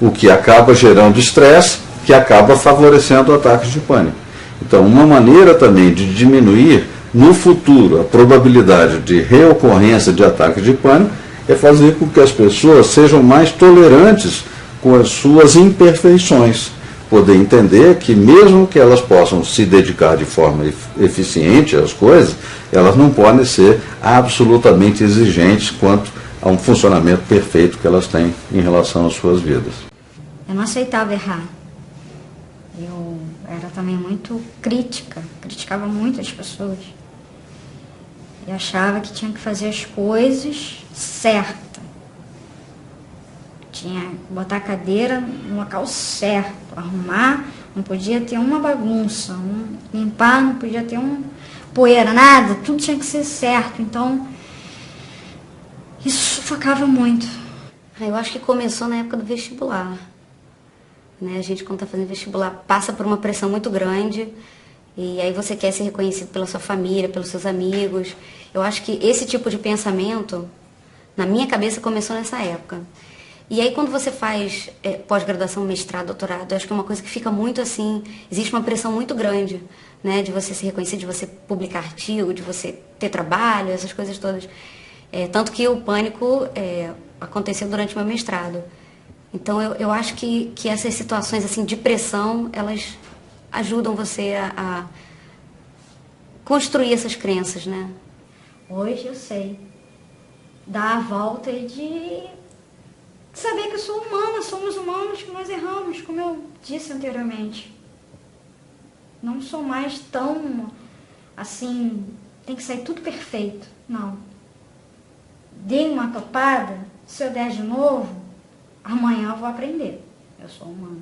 o que acaba gerando estresse, que acaba favorecendo ataques de pânico. Então, uma maneira também de diminuir no futuro a probabilidade de reocorrência de ataques de pânico é fazer com que as pessoas sejam mais tolerantes com as suas imperfeições, poder entender que mesmo que elas possam se dedicar de forma eficiente às coisas, elas não podem ser absolutamente exigentes quanto a um funcionamento perfeito que elas têm em relação às suas vidas. Eu não aceitava errar. Eu era também muito crítica, criticava muito as pessoas. E achava que tinha que fazer as coisas certas. Tinha que botar a cadeira no local certo, arrumar, não podia ter uma bagunça, limpar, não podia ter poeira, nada, tudo tinha que ser certo. Então, isso sufocava muito. Eu acho que começou na época do vestibular. Né? A gente, quando está fazendo vestibular, passa por uma pressão muito grande, e aí você quer ser reconhecido pela sua família, pelos seus amigos. Eu acho que esse tipo de pensamento, na minha cabeça, começou nessa época. E aí, quando você faz pós-graduação, mestrado, doutorado, eu acho que é uma coisa que fica muito assim, existe uma pressão muito grande, né, de você ser reconhecido, de você publicar artigo, de você ter trabalho, essas coisas todas. Tanto que o pânico aconteceu durante o meu mestrado. Então, eu acho que essas situações assim, de pressão, elas ajudam você a construir essas crenças, né? Hoje eu sei dar a volta e de saber que eu sou humana, somos humanos, que nós erramos, como eu disse anteriormente. Não sou mais tão, assim, tem que sair tudo perfeito. Não. Dei uma topada, se eu der de novo, amanhã eu vou aprender. Eu sou humana.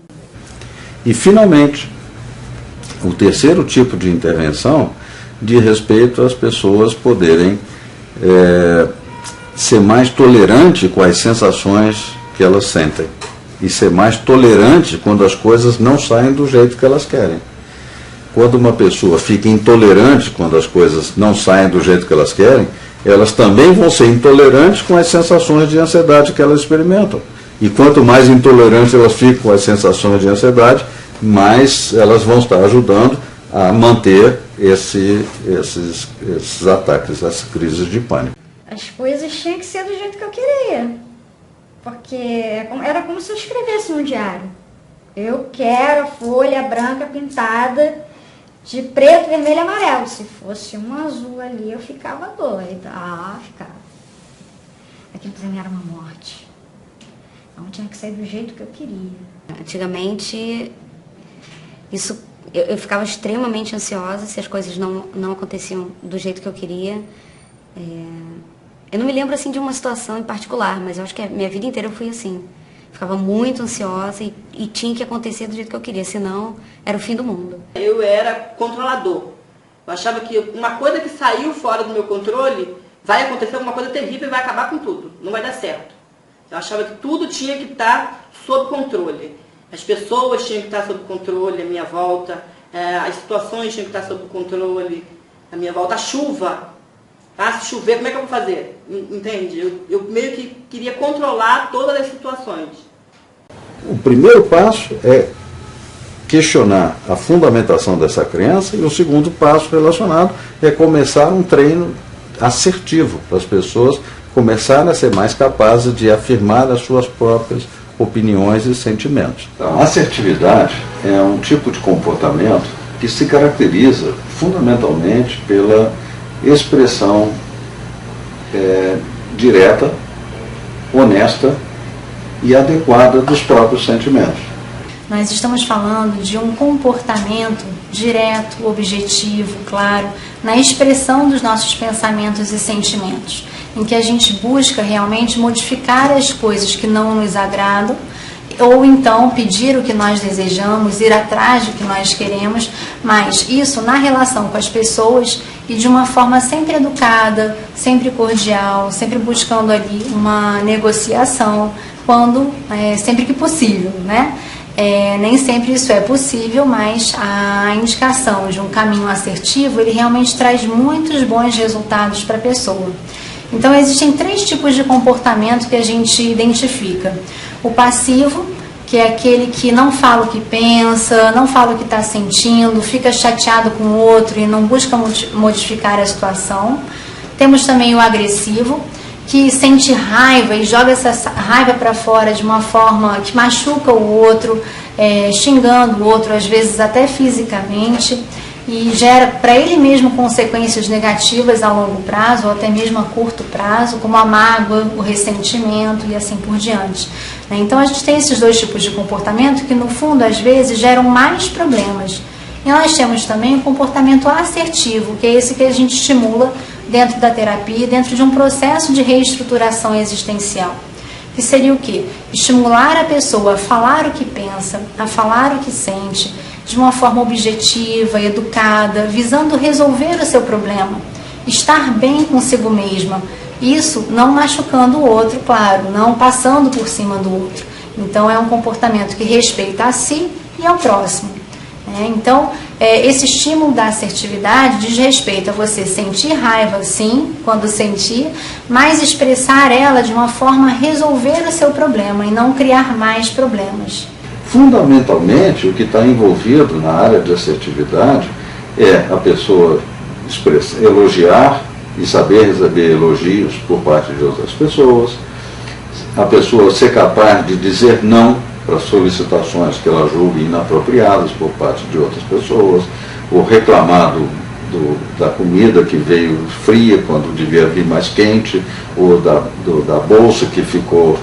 E, finalmente, o terceiro tipo de intervenção diz respeito às pessoas poderem ser mais tolerante com as sensações que elas sentem e ser mais tolerante quando as coisas não saem do jeito que elas querem. Quando uma pessoa fica intolerante quando as coisas não saem do jeito que elas querem, elas também vão ser intolerantes com as sensações de ansiedade que elas experimentam. E quanto mais intolerantes elas ficam com as sensações de ansiedade, mais elas vão estar ajudando a manter esses ataques, essas crises de pânico. As coisas tinham que ser do jeito que eu queria. Porque era como se eu escrevesse num diário. Eu quero a folha branca pintada de preto, vermelho e amarelo. Se fosse um azul ali, eu ficava doida. Ficava. Aquilo pra mim era uma morte. Então tinha que sair do jeito que eu queria. Antigamente, eu ficava extremamente ansiosa se as coisas não aconteciam do jeito que eu queria. Eu não me lembro assim de uma situação em particular, mas eu acho que a minha vida inteira eu fui assim. Ficava muito ansiosa e tinha que acontecer do jeito que eu queria, senão era o fim do mundo. Eu era controlador. Eu achava que uma coisa que saiu fora do meu controle vai acontecer alguma coisa terrível e vai acabar com tudo. Não vai dar certo. Eu achava que tudo tinha que estar sob controle. As pessoas tinham que estar sob controle, a minha volta. As situações tinham que estar sob controle, a minha volta. A chuva. Se chover, como é que eu vou fazer? Entende? Eu meio que queria controlar todas as situações. O primeiro passo é questionar a fundamentação dessa crença, e o segundo passo relacionado é começar um treino assertivo para as pessoas começarem a ser mais capazes de afirmar as suas próprias opiniões e sentimentos. Então, a assertividade é um tipo de comportamento que se caracteriza fundamentalmente pela expressão direta, honesta e adequada dos próprios sentimentos. Nós estamos falando de um comportamento direto, objetivo, claro, na expressão dos nossos pensamentos e sentimentos, em que a gente busca realmente modificar as coisas que não nos agradam, ou então pedir o que nós desejamos, ir atrás do que nós queremos, mas isso na relação com as pessoas e de uma forma sempre educada, sempre cordial, sempre buscando ali uma negociação, quando sempre que possível, né? Nem sempre isso é possível, mas a indicação de um caminho assertivo, ele realmente traz muitos bons resultados para a pessoa. Então, existem 3 tipos de comportamento que a gente identifica. O passivo, que é aquele que não fala o que pensa, não fala o que está sentindo, fica chateado com o outro e não busca modificar a situação. Temos também o agressivo, que sente raiva e joga essa raiva para fora de uma forma que machuca o outro, xingando o outro, às vezes até fisicamente, e gera para ele mesmo consequências negativas a longo prazo ou até mesmo a curto prazo, como a mágoa, o ressentimento e assim por diante. Então a gente tem esses 2 tipos de comportamento que no fundo às vezes geram mais problemas. E nós temos também o comportamento assertivo, que é esse que a gente estimula dentro da terapia, dentro de um processo de reestruturação existencial. Que seria o quê? Estimular a pessoa a falar o que pensa, a falar o que sente, de uma forma objetiva, educada, visando resolver o seu problema, estar bem consigo mesma. Isso não machucando o outro, claro, não passando por cima do outro. Então é um comportamento que respeita a si e ao próximo. Então, esse estímulo da assertividade diz respeito a você sentir raiva, sim, quando sentir, mas expressar ela de uma forma a resolver o seu problema e não criar mais problemas. Fundamentalmente, o que está envolvido na área de assertividade é a pessoa elogiar e saber receber elogios por parte de outras pessoas, a pessoa ser capaz de dizer não para solicitações que ela julgue inapropriadas por parte de outras pessoas, ou reclamar da comida que veio fria quando devia vir mais quente, ou da bolsa que ficou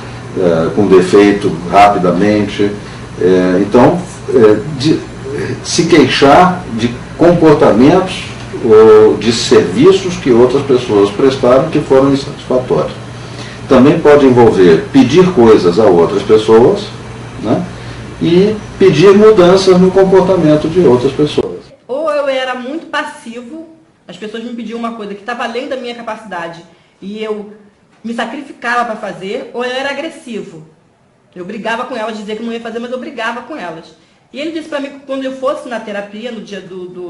com defeito rapidamente. Então, se queixar de comportamentos ou de serviços que outras pessoas prestaram que foram insatisfatórios. Também pode envolver pedir coisas a outras pessoas, né, e pedir mudanças no comportamento de outras pessoas. Ou eu era muito passivo, as pessoas me pediam uma coisa que estava além da minha capacidade e eu me sacrificava para fazer, ou eu era agressivo. Eu brigava com elas, dizia que não ia fazer, mas eu brigava com elas. E ele disse para mim que quando eu fosse na terapia, no dia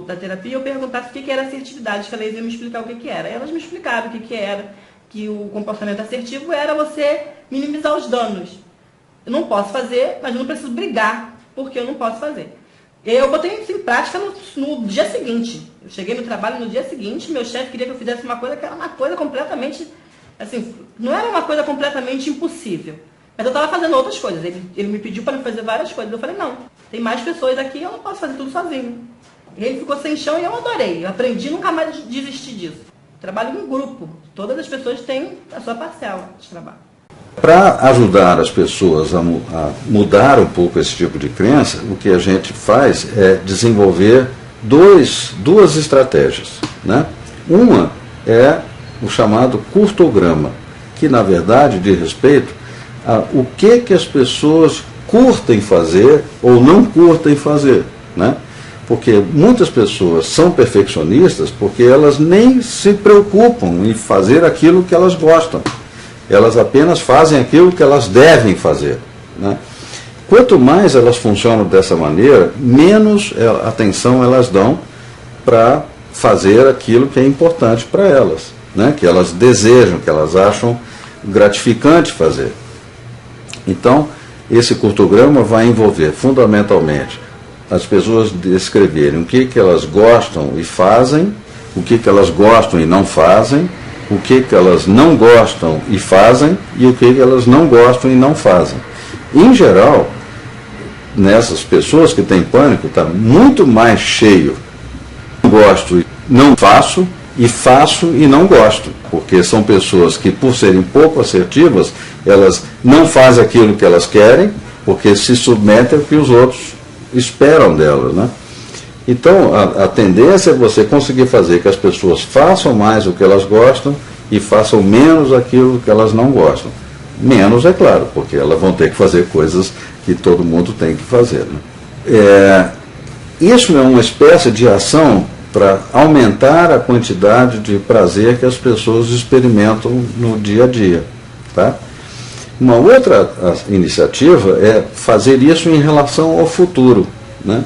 da terapia, eu perguntasse o que era assertividade, que elas iam me explicar o que era. Elas me explicaram o que era, que o comportamento assertivo era você minimizar os danos. Eu não posso fazer, mas eu não preciso brigar, porque eu não posso fazer. Eu botei isso em prática no dia seguinte. Eu cheguei no trabalho no dia seguinte, meu chefe queria que eu fizesse uma coisa que era uma coisa completamente, assim, não era uma coisa completamente impossível. Mas eu estava fazendo outras coisas. Ele me pediu para fazer várias coisas. Eu falei, não, tem mais pessoas aqui, eu não posso fazer tudo sozinho. E ele ficou sem chão e eu adorei. Eu aprendi nunca mais desistir disso. Trabalho em grupo. Todas as pessoas têm a sua parcela de trabalho. Para ajudar as pessoas a mudar um pouco esse tipo de crença, o que a gente faz é desenvolver duas estratégias, né? Uma é o chamado curtograma, que na verdade diz respeito o que as pessoas curtem fazer ou não curtem fazer, né? Porque muitas pessoas são perfeccionistas porque elas nem se preocupam em fazer aquilo que elas gostam. Elas apenas fazem aquilo que elas devem fazer, né? Quanto mais elas funcionam dessa maneira, menos atenção elas dão para fazer aquilo que é importante para elas, né? Que elas desejam, que elas acham gratificante fazer. Então, esse curtograma vai envolver fundamentalmente as pessoas descreverem o que elas gostam e fazem, o que elas gostam e não fazem, o que elas não gostam e fazem e o que elas não gostam e não fazem. Em geral, nessas pessoas que têm pânico, está muito mais cheio. Gosto e não faço, e faço e não gosto, porque são pessoas que, por serem pouco assertivas, elas não fazem aquilo que elas querem, porque se submetem ao que os outros esperam delas, né? Então, a tendência é você conseguir fazer que as pessoas façam mais o que elas gostam e façam menos aquilo que elas não gostam. Menos, é claro, porque elas vão ter que fazer coisas que todo mundo tem que fazer, né? Isso é uma espécie de ação para aumentar a quantidade de prazer que as pessoas experimentam no dia a dia, tá? Uma outra iniciativa é fazer isso em relação ao futuro, né?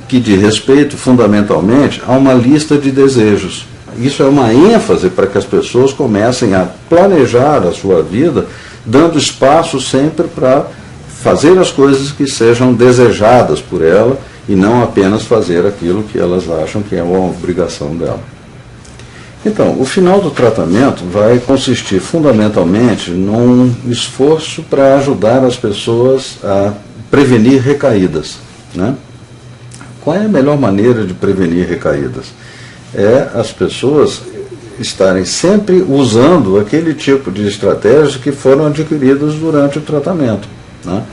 Que diz respeito fundamentalmente a uma lista de desejos. Isso é uma ênfase para que as pessoas comecem a planejar a sua vida, dando espaço sempre para fazer as coisas que sejam desejadas por ela e não apenas fazer aquilo que elas acham que é uma obrigação dela. Então, o final do tratamento vai consistir fundamentalmente num esforço para ajudar as pessoas a prevenir recaídas, né? Qual é a melhor maneira de prevenir recaídas? É as pessoas estarem sempre usando aquele tipo de estratégias que foram adquiridas durante o tratamento, né?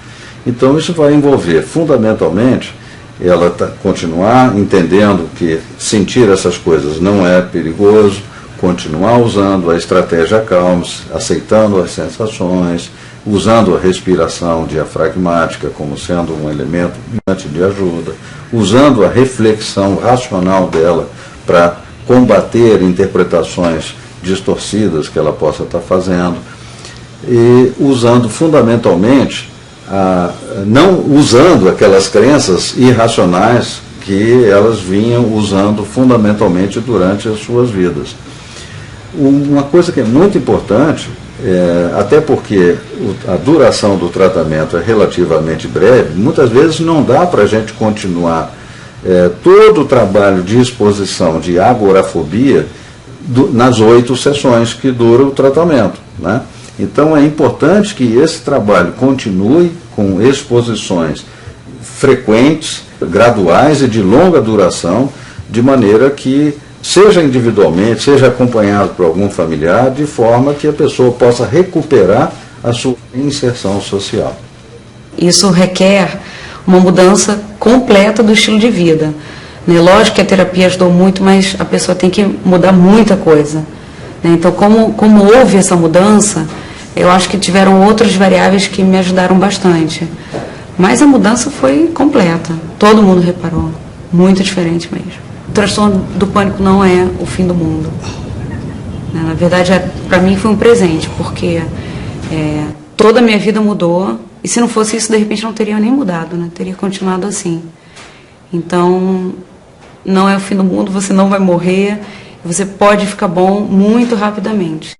Então, isso vai envolver fundamentalmente ela continuar entendendo que sentir essas coisas não é perigoso, continuar usando a estratégia CALMS, aceitando as sensações, usando a respiração diafragmática como sendo um elemento de ajuda, usando a reflexão racional dela para combater interpretações distorcidas que ela possa estar fazendo, e usando fundamentalmente não usando aquelas crenças irracionais que elas vinham usando fundamentalmente durante as suas vidas. Uma coisa que é muito importante, até porque a duração do tratamento é relativamente breve, muitas vezes não dá para a gente continuar todo o trabalho de exposição de agorafobia nas 8 sessões que dura o tratamento, né? Então é importante que esse trabalho continue com exposições frequentes, graduais e de longa duração, de maneira que, seja individualmente, seja acompanhado por algum familiar, de forma que a pessoa possa recuperar a sua inserção social. Isso requer uma mudança completa do estilo de vida, né? Lógico que a terapia ajudou muito, mas a pessoa tem que mudar muita coisa, né? Então, como houve essa mudança, eu acho que tiveram outras variáveis que me ajudaram bastante. Mas a mudança foi completa. Todo mundo reparou. Muito diferente mesmo. O transtorno do pânico não é o fim do mundo. Na verdade, para mim foi um presente, porque toda a minha vida mudou. E se não fosse isso, de repente não teria nem mudado, né? Teria continuado assim. Então, não é o fim do mundo, você não vai morrer. Você pode ficar bom muito rapidamente.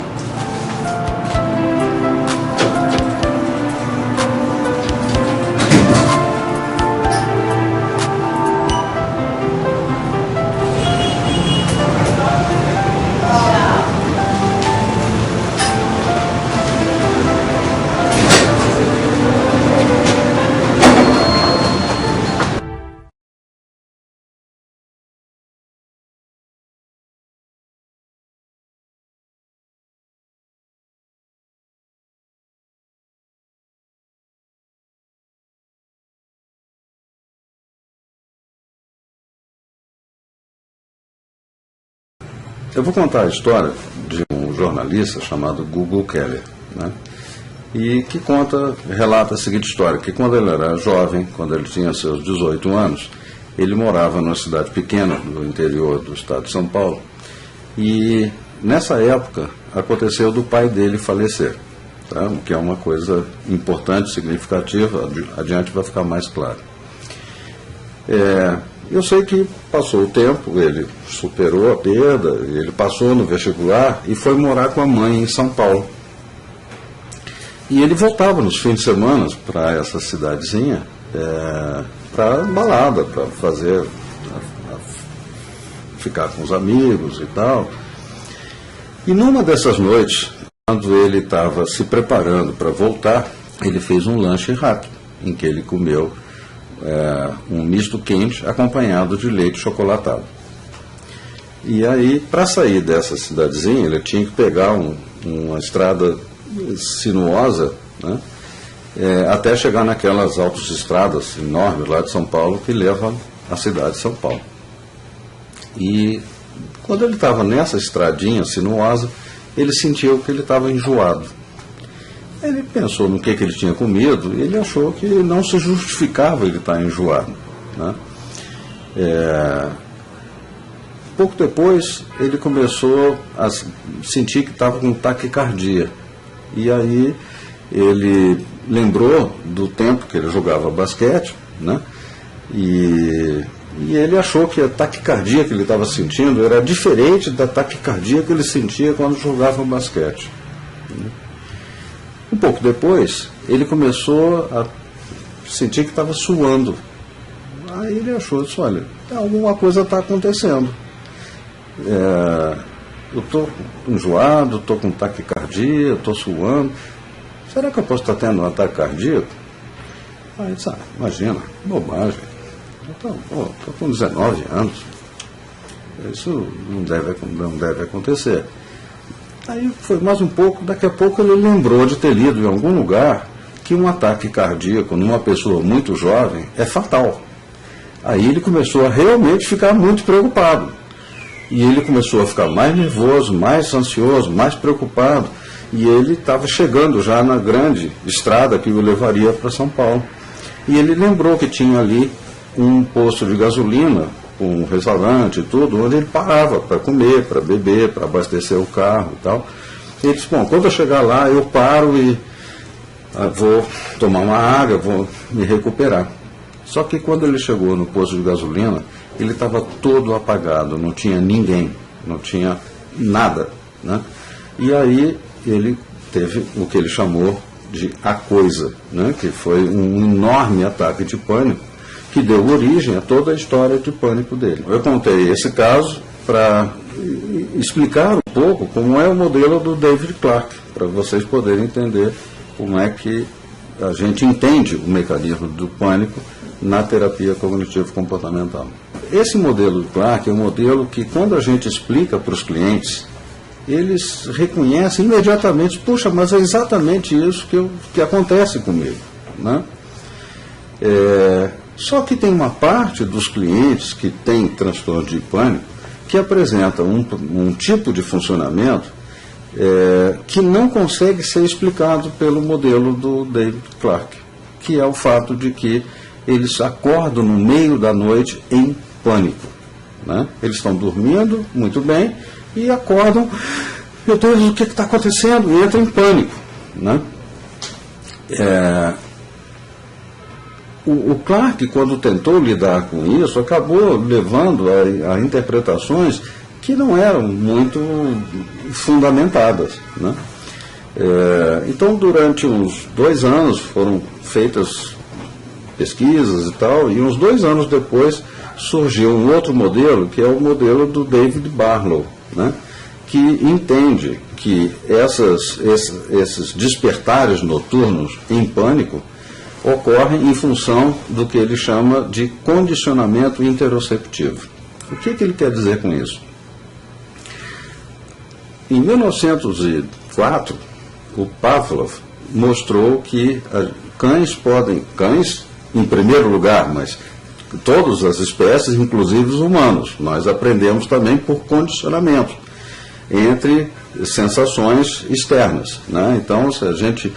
Eu vou contar a história de um jornalista chamado Gugu Keller, né? e que relata a seguinte história, que quando ele era jovem, quando ele tinha seus 18 anos, ele morava numa cidade pequena do interior do estado de São Paulo, e nessa época aconteceu do pai dele falecer, tá? O que é uma coisa importante, significativa, adiante vai ficar mais claro. Eu sei que passou o tempo, ele superou a perda, ele passou no vestibular e foi morar com a mãe em São Paulo. E ele voltava nos fins de semana para essa cidadezinha, para balada, para ficar com os amigos e tal. E numa dessas noites, quando ele estava se preparando para voltar, ele fez um lanche rápido, em que ele comeu um misto quente acompanhado de leite chocolatado. E aí, para sair dessa cidadezinha, ele tinha que pegar uma estrada sinuosa, né, até chegar naquelas autoestradas enormes lá de São Paulo que levam à cidade de São Paulo. E quando ele estava nessa estradinha sinuosa, ele sentiu que ele estava enjoado. Ele pensou no que ele tinha comido e ele achou que não se justificava ele estar enjoado, né? Pouco depois, ele começou a sentir que estava com taquicardia. E aí ele lembrou do tempo que ele jogava basquete, né? E ele achou que a taquicardia que ele estava sentindo era diferente da taquicardia que ele sentia quando jogava basquete. Um pouco depois, ele começou a sentir que estava suando. Aí ele achou isso, olha, alguma coisa está acontecendo. Eu estou enjoado, estou com taquicardia, estou suando. Será que eu posso estar tendo um ataque cardíaco? Aí disse, imagina, bobagem. Estou com 19 anos. Isso não deve acontecer. Aí foi mais um pouco, daqui a pouco ele lembrou de ter lido em algum lugar que um ataque cardíaco numa pessoa muito jovem é fatal. Aí ele começou a realmente ficar muito preocupado. E ele começou a ficar mais nervoso, mais ansioso, mais preocupado. E ele estava chegando já na grande estrada que o levaria para São Paulo. E ele lembrou que tinha ali um posto de gasolina, um restaurante e tudo, onde ele parava para comer, para beber, para abastecer o carro e tal. E ele disse, bom, quando eu chegar lá, eu paro e vou tomar uma água, vou me recuperar. Só que quando ele chegou no posto de gasolina, ele estava todo apagado, não tinha ninguém, não tinha nada, né? E aí ele teve o que ele chamou de a coisa, né? Que foi um enorme ataque de pânico, que deu origem a toda a história de pânico dele. Eu contei esse caso para explicar um pouco como é o modelo do David Clarke, para vocês poderem entender como é que a gente entende o mecanismo do pânico na terapia cognitivo-comportamental. Esse modelo do Clarke é um modelo que, quando a gente explica para os clientes, eles reconhecem imediatamente, puxa, mas é exatamente isso que acontece comigo, né? Só que tem uma parte dos clientes que tem transtorno de pânico que apresenta um tipo de funcionamento que não consegue ser explicado pelo modelo do David Clarke, que é o fato de que eles acordam no meio da noite em pânico, né? Eles estão dormindo muito bem e acordam, meu Deus, o que está acontecendo? E entram em pânico, né? O Clarke, quando tentou lidar com isso, acabou levando a interpretações que não eram muito fundamentadas, né? Então, durante uns 2 anos foram feitas pesquisas e tal, e uns 2 anos depois surgiu um outro modelo, que é o modelo do David Barlow, né? Que entende que esses despertares noturnos em pânico ocorrem em função do que ele chama de condicionamento interoceptivo. O que ele quer dizer com isso? Em 1904, o Pavlov mostrou que cães em primeiro lugar, mas todas as espécies, inclusive os humanos, nós aprendemos também por condicionamento entre sensações externas, né? Então, se a gente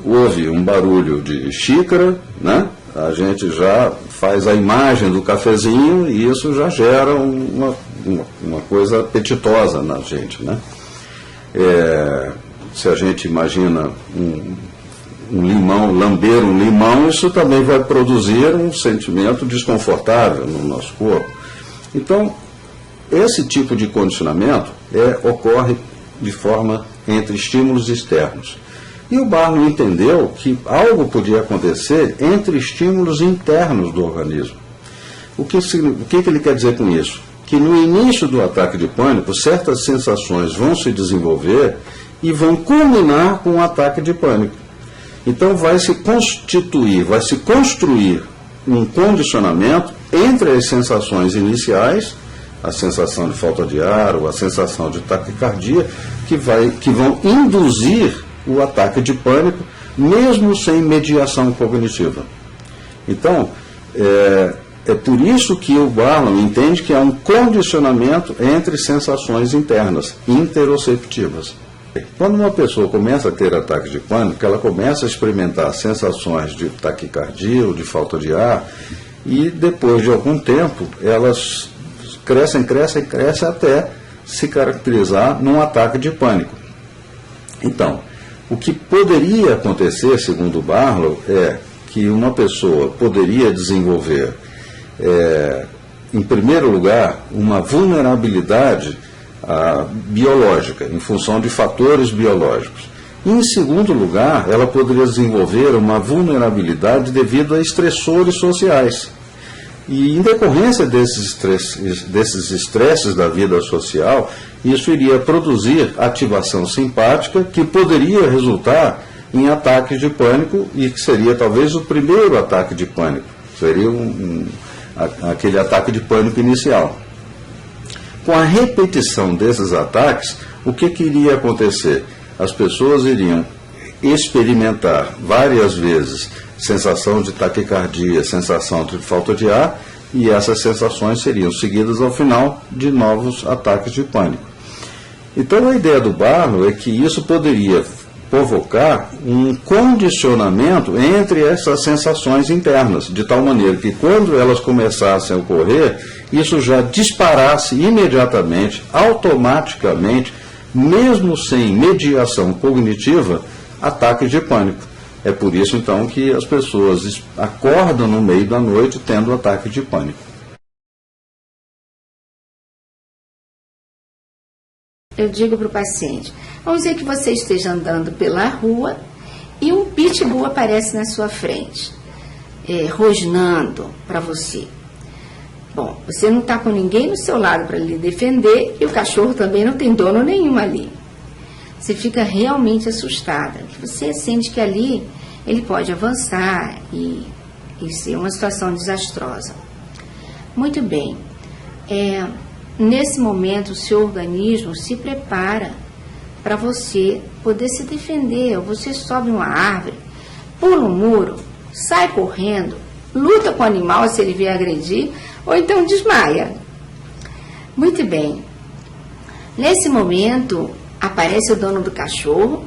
houve um barulho de xícara, né? A gente já faz a imagem do cafezinho e isso já gera uma coisa apetitosa na gente, né? Se a gente imagina um limão, lamber um limão, isso também vai produzir um sentimento desconfortável no nosso corpo. Então, esse tipo de condicionamento ocorre de forma entre estímulos externos. E o Barlow entendeu que algo podia acontecer entre estímulos internos do organismo. O que ele quer dizer com isso? Que no início do ataque de pânico, certas sensações vão se desenvolver e vão culminar com o ataque de pânico. Então vai se construir um condicionamento entre as sensações iniciais, a sensação de falta de ar ou a sensação de taquicardia, que vão induzir o ataque de pânico, mesmo sem mediação cognitiva. Então, é por isso que o Barlow entende que há um condicionamento entre sensações internas, interoceptivas. Quando uma pessoa começa a ter ataque de pânico, ela começa a experimentar sensações de taquicardia ou de falta de ar, e depois de algum tempo, elas crescem até se caracterizar num ataque de pânico. Então, o que poderia acontecer, segundo Barlow, é que uma pessoa poderia desenvolver, em primeiro lugar, uma vulnerabilidade biológica, em função de fatores biológicos. E, em segundo lugar, ela poderia desenvolver uma vulnerabilidade devido a estressores sociais. E, em decorrência desses estresses da vida social, isso iria produzir ativação simpática que poderia resultar em ataques de pânico e que seria talvez o primeiro ataque de pânico. Seria aquele ataque de pânico inicial. Com a repetição desses ataques, o que iria acontecer? As pessoas iriam experimentar várias vezes sensação de taquicardia, sensação de falta de ar, e essas sensações seriam seguidas ao final de novos ataques de pânico. Então a ideia do Barlow é que isso poderia provocar um condicionamento entre essas sensações internas, de tal maneira que quando elas começassem a ocorrer, isso já disparasse imediatamente, automaticamente, mesmo sem mediação cognitiva, ataques de pânico. É por isso, então, que as pessoas acordam no meio da noite tendo ataque de pânico. Eu digo para o paciente, vamos dizer que você esteja andando pela rua e um pitbull aparece na sua frente, rosnando para você. Bom, você não está com ninguém no seu lado para lhe defender e o cachorro também não tem dono nenhum ali. Você fica realmente assustada. Você sente que ali ele pode avançar e ser uma situação desastrosa. Muito bem. Nesse momento, o seu organismo se prepara para você poder se defender. Você sobe uma árvore, pula um muro, sai correndo, luta com o animal se ele vier agredir, ou então desmaia. Muito bem. Nesse momento, aparece o dono do cachorro,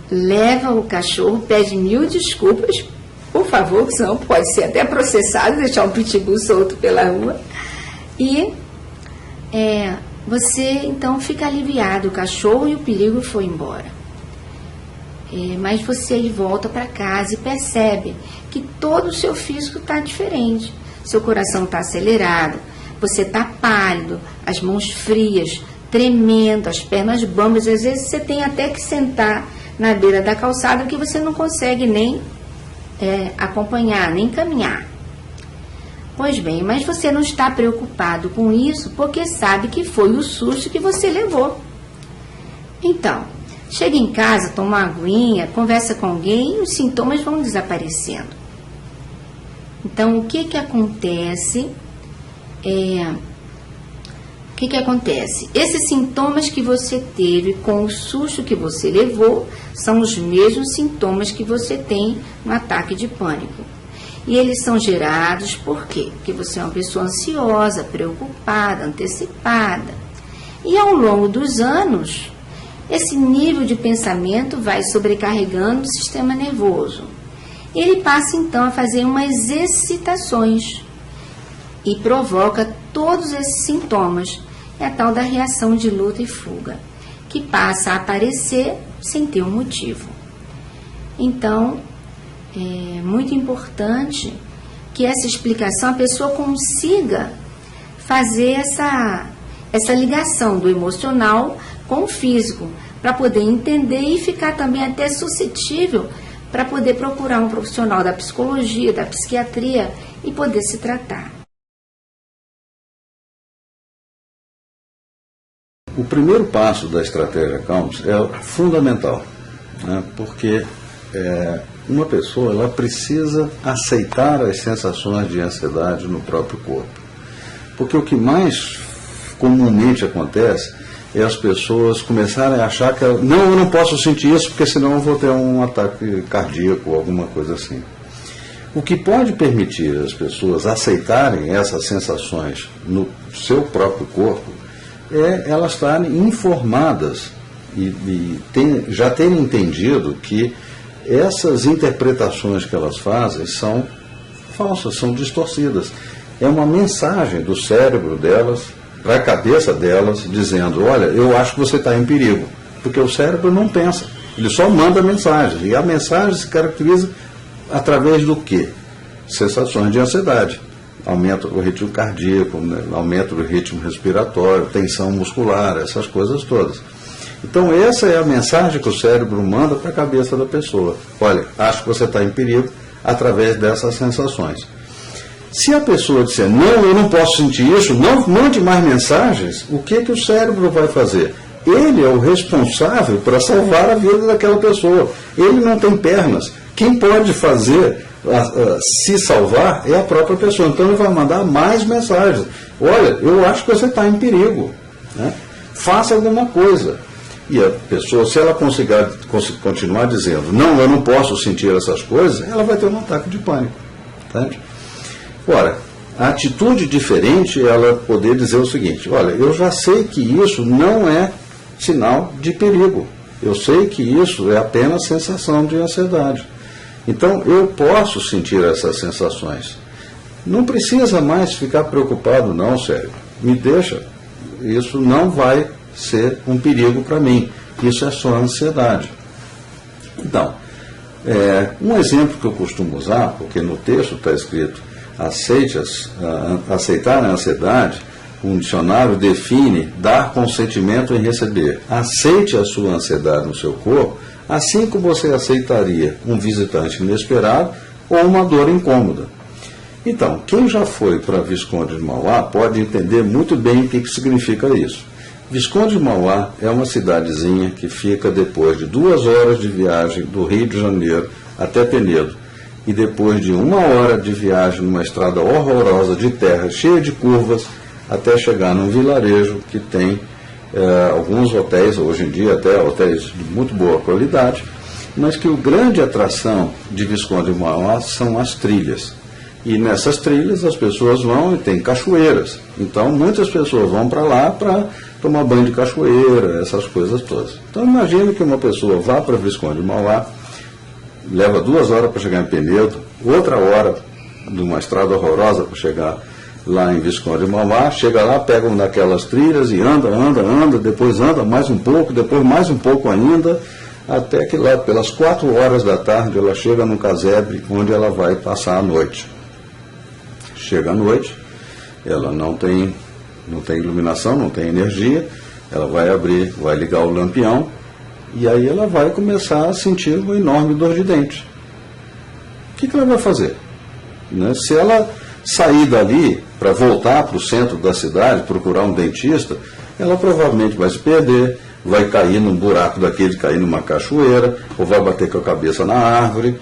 leva o cachorro, pede 1000 desculpas, por favor, que senão pode ser até processado, deixar um pitbull solto pela rua. E você então fica aliviado, o cachorro e o perigo foi embora. Mas você aí volta para casa e percebe que todo o seu físico está diferente. Seu coração está acelerado, você está pálido, as mãos frias, tremendo, as pernas bambas. Às vezes você tem até que sentar na beira da calçada que você não consegue nem acompanhar, nem caminhar. Pois bem, mas você não está preocupado com isso porque sabe que foi o susto que você levou. Então, chega em casa, toma uma aguinha, conversa com alguém e os sintomas vão desaparecendo. Então, o que acontece? O que acontece? Esses sintomas que você teve com o susto que você levou são os mesmos sintomas que você tem no ataque de pânico. E eles são gerados por quê? Porque você é uma pessoa ansiosa, preocupada, antecipada. E ao longo dos anos, esse nível de pensamento vai sobrecarregando o sistema nervoso. Ele passa então a fazer umas excitações e provoca todos esses sintomas. É a tal da reação de luta e fuga, que passa a aparecer sem ter um motivo. Então, é muito importante que essa explicação a pessoa consiga fazer essa ligação do emocional com o físico, para poder entender e ficar também até suscetível para poder procurar um profissional da psicologia, da psiquiatria e poder se tratar. O primeiro passo da estratégia CALMS é fundamental, né? Porque uma pessoa ela precisa aceitar as sensações de ansiedade no próprio corpo. Porque o que mais comumente acontece é as pessoas começarem a achar que eu não posso sentir isso porque senão eu vou ter um ataque cardíaco ou alguma coisa assim. O que pode permitir as pessoas aceitarem essas sensações no seu próprio corpo é elas estarem informadas e já terem entendido que essas interpretações que elas fazem são falsas, são distorcidas. É uma mensagem do cérebro delas para a cabeça delas, dizendo, olha, eu acho que você está em perigo. Porque o cérebro não pensa, ele só manda mensagens. E a mensagem se caracteriza através do quê? Sensações de ansiedade. Aumento do ritmo cardíaco, né? Aumento do ritmo respiratório, tensão muscular, essas coisas todas. Então essa é a mensagem que o cérebro manda para a cabeça da pessoa. Olha, acho que você está em perigo através dessas sensações. Se a pessoa disser, não, eu não posso sentir isso, não mande mais mensagens, o que o cérebro vai fazer? Ele é o responsável para salvar a vida daquela pessoa. Ele não tem pernas. Quem pode fazer se salvar é a própria pessoa. Então ele vai mandar mais mensagens. Olha, eu acho que você está em perigo, né? Faça alguma coisa. E a pessoa, se ela conseguir continuar dizendo, não, eu não posso sentir essas coisas, ela vai ter um ataque de pânico. Entende? Ora, a atitude diferente é ela poder dizer o seguinte, olha, eu já sei que isso não é sinal de perigo. Eu sei que isso é apenas sensação de ansiedade. Então, eu posso sentir essas sensações. Não precisa mais ficar preocupado, não, cérebro. Me deixa. Isso não vai ser um perigo para mim. Isso é só ansiedade. Então, um exemplo que eu costumo usar, porque no texto está escrito aceitar a ansiedade, um dicionário define dar consentimento em receber. Aceite a sua ansiedade no seu corpo, assim como você aceitaria um visitante inesperado ou uma dor incômoda. Então, quem já foi para Visconde de Mauá pode entender muito bem o que significa isso. Visconde de Mauá é uma cidadezinha que fica depois de 2 horas de viagem do Rio de Janeiro até Penedo, e depois de 1 hora de viagem numa estrada horrorosa de terra, cheia de curvas, até chegar num vilarejo que tem alguns hotéis, hoje em dia até hotéis de muito boa qualidade, mas que a grande atração de Visconde de Mauá são as trilhas. E nessas trilhas as pessoas vão e tem cachoeiras. Então muitas pessoas vão para lá para tomar banho de cachoeira, essas coisas todas. Então imagine que uma pessoa vá para Visconde de Mauá, leva 2 horas para chegar em Penedo, outra hora de uma estrada horrorosa para chegar lá em Visconde de Mauá, chega lá, pega uma daquelas trilhas e anda, depois anda mais um pouco, depois mais um pouco ainda, até que lá pelas 4 horas da tarde ela chega num casebre onde ela vai passar a noite. Chega à noite, ela não tem iluminação, não tem energia, ela vai ligar o lampião, e aí ela vai começar a sentir uma enorme dor de dente. O que ela vai fazer? Né? Se ela sair dali para voltar para o centro da cidade, procurar um dentista, ela provavelmente vai se perder, vai cair num buraco daquele, cair numa cachoeira, ou vai bater com a cabeça na árvore.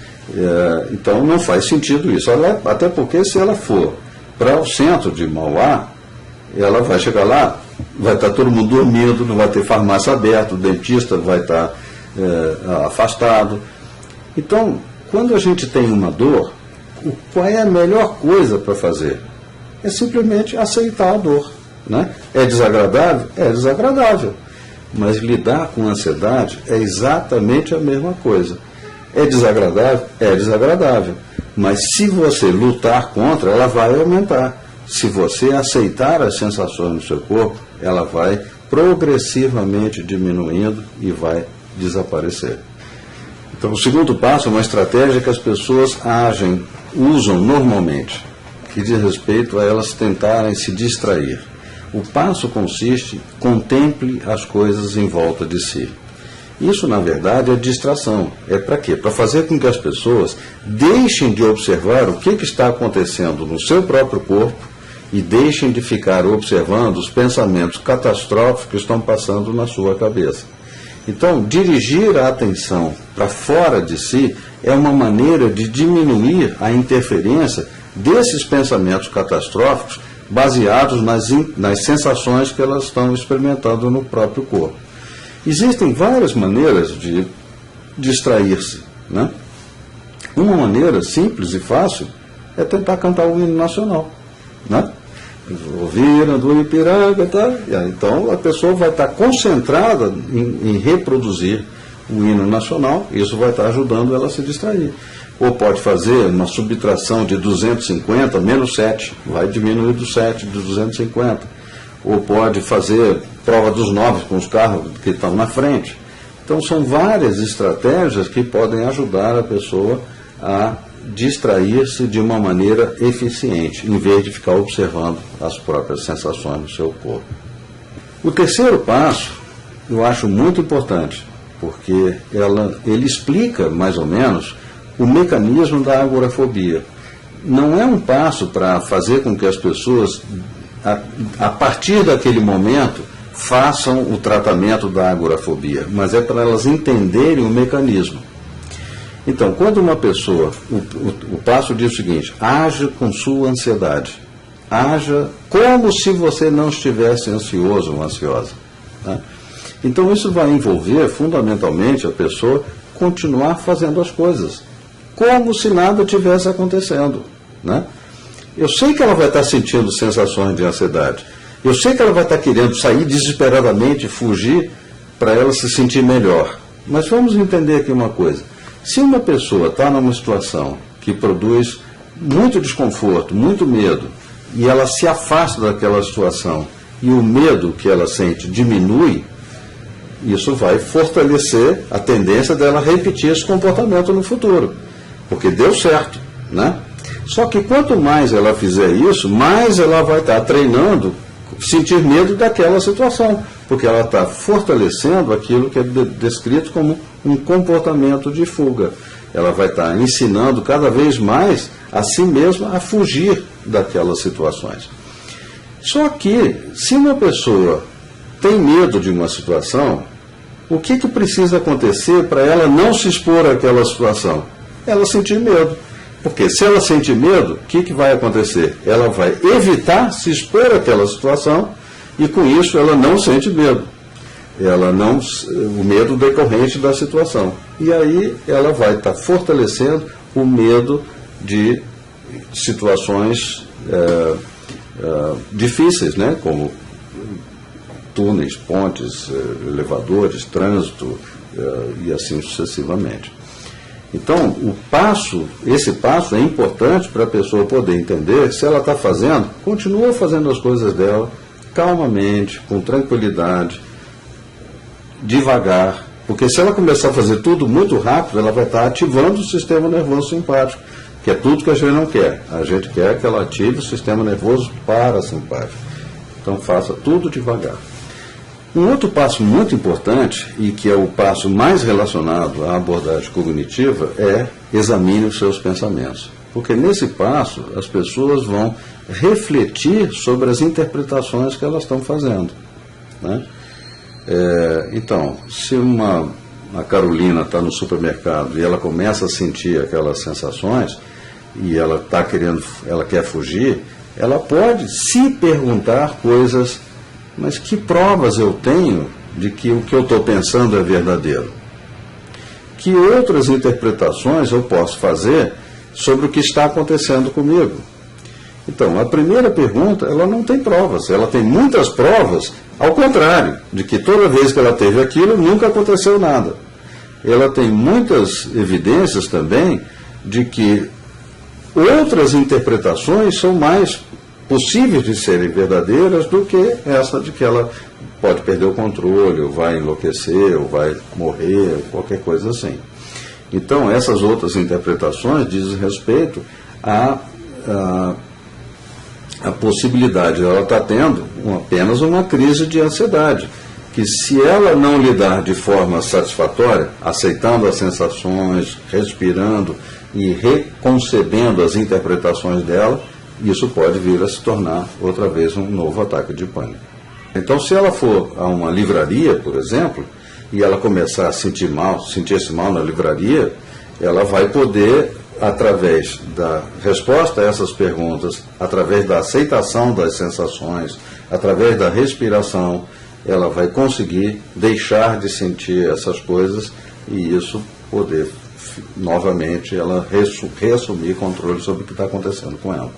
Então não faz sentido isso. Até porque se ela for para o centro de Mauá, ela vai chegar lá, vai estar todo mundo dormindo, não vai ter farmácia aberta, o dentista vai estar afastado. Então, quando a gente tem uma dor, qual é a melhor coisa para fazer? É simplesmente aceitar a dor. Né? É desagradável? É desagradável. Mas lidar com ansiedade é exatamente a mesma coisa. É desagradável? É desagradável. Mas se você lutar contra, ela vai aumentar. Se você aceitar as sensações no seu corpo, ela vai progressivamente diminuindo e vai desaparecer. Então, o segundo passo é uma estratégia que as pessoas usam normalmente, que diz respeito a elas tentarem se distrair. O passo consiste: contemple as coisas em volta de si. Isso, na verdade, é distração. É para quê? Para fazer com que as pessoas deixem de observar o que está acontecendo no seu próprio corpo e deixem de ficar observando os pensamentos catastróficos que estão passando na sua cabeça. Então, dirigir a atenção para fora de si é uma maneira de diminuir a interferência desses pensamentos catastróficos baseados nas sensações que elas estão experimentando no próprio corpo. Existem várias maneiras de distrair-se, né? Uma maneira simples e fácil é tentar cantar o hino nacional, né? Ouviram do Ipiranga, tá? Então a pessoa vai estar concentrada em reproduzir o hino nacional, e isso vai estar ajudando ela a se distrair. Ou pode fazer uma subtração de 250 menos 7, vai diminuir do 7 de 250. Ou pode fazer prova dos 9 com os carros que estão na frente. Então são várias estratégias que podem ajudar a pessoa a distrair-se de uma maneira eficiente, em vez de ficar observando as próprias sensações no seu corpo. O terceiro passo eu acho muito importante, porque ele explica mais ou menos o mecanismo da agorafobia. Não é um passo para fazer com que as pessoas, a partir daquele momento, façam o tratamento da agorafobia, mas é para elas entenderem o mecanismo. Então, quando uma pessoa, o passo diz o seguinte: haja com sua ansiedade, haja como se você não estivesse ansioso ou ansiosa, né? Então isso vai envolver fundamentalmente a pessoa continuar fazendo as coisas como se nada tivesse acontecendo, né? Eu sei que ela vai estar sentindo sensações de ansiedade, eu sei que ela vai estar querendo sair desesperadamente, fugir para ela se sentir melhor, mas vamos entender aqui uma coisa: se uma pessoa está numa situação que produz muito desconforto, muito medo, e ela se afasta daquela situação e o medo que ela sente diminui, isso vai fortalecer a tendência dela repetir esse comportamento no futuro, porque deu certo, né? Só que quanto mais ela fizer isso, mais ela vai estar treinando sentir medo daquela situação, porque ela está fortalecendo aquilo que é descrito como um comportamento de fuga. Ela vai estar ensinando cada vez mais a si mesma a fugir daquelas situações. Só que, se uma pessoa tem medo de uma situação, o que precisa acontecer para ela não se expor àquela situação? Ela sentir medo. Porque se ela sentir medo, o que vai acontecer? Ela vai evitar se expor àquela situação e com isso ela não sente medo. O medo decorrente da situação. E aí ela vai estar fortalecendo o medo de situações difíceis, né? Como túneis, pontes, elevadores, trânsito e assim sucessivamente. Então, esse passo é importante para a pessoa poder entender se ela está fazendo, continua fazendo as coisas dela calmamente, com tranquilidade, devagar, porque se ela começar a fazer tudo muito rápido, ela vai estar ativando o sistema nervoso simpático, que é tudo que a gente não quer. A gente quer que ela ative o sistema nervoso parasimpático. Então faça tudo devagar. Um outro passo muito importante, e que é o passo mais relacionado à abordagem cognitiva, é examine os seus pensamentos. Porque nesse passo as pessoas vão refletir sobre as interpretações que elas estão fazendo, né? Então, se a Carolina está no supermercado e ela começa a sentir aquelas sensações e ela quer fugir, ela pode se perguntar coisas: mas que provas eu tenho de que o que eu estou pensando é verdadeiro? Que outras interpretações eu posso fazer sobre o que está acontecendo comigo? Então, a primeira pergunta, ela não tem provas. Ela tem muitas provas, ao contrário, de que toda vez que ela teve aquilo, nunca aconteceu nada. Ela tem muitas evidências também de que outras interpretações são mais possíveis de serem verdadeiras do que essa de que ela pode perder o controle, ou vai enlouquecer, ou vai morrer, qualquer coisa assim. Então, essas outras interpretações dizem respeito a possibilidade de ela estar tendo apenas uma crise de ansiedade, que se ela não lidar de forma satisfatória, aceitando as sensações, respirando e reconcebendo as interpretações dela, isso pode vir a se tornar outra vez um novo ataque de pânico. Então, se ela for a uma livraria, por exemplo, e ela começar a sentir-se mal na livraria, ela vai poder, através da resposta a essas perguntas, através da aceitação das sensações, através da respiração, ela vai conseguir deixar de sentir essas coisas e isso poder, novamente, ela reassumir controle sobre o que está acontecendo com ela.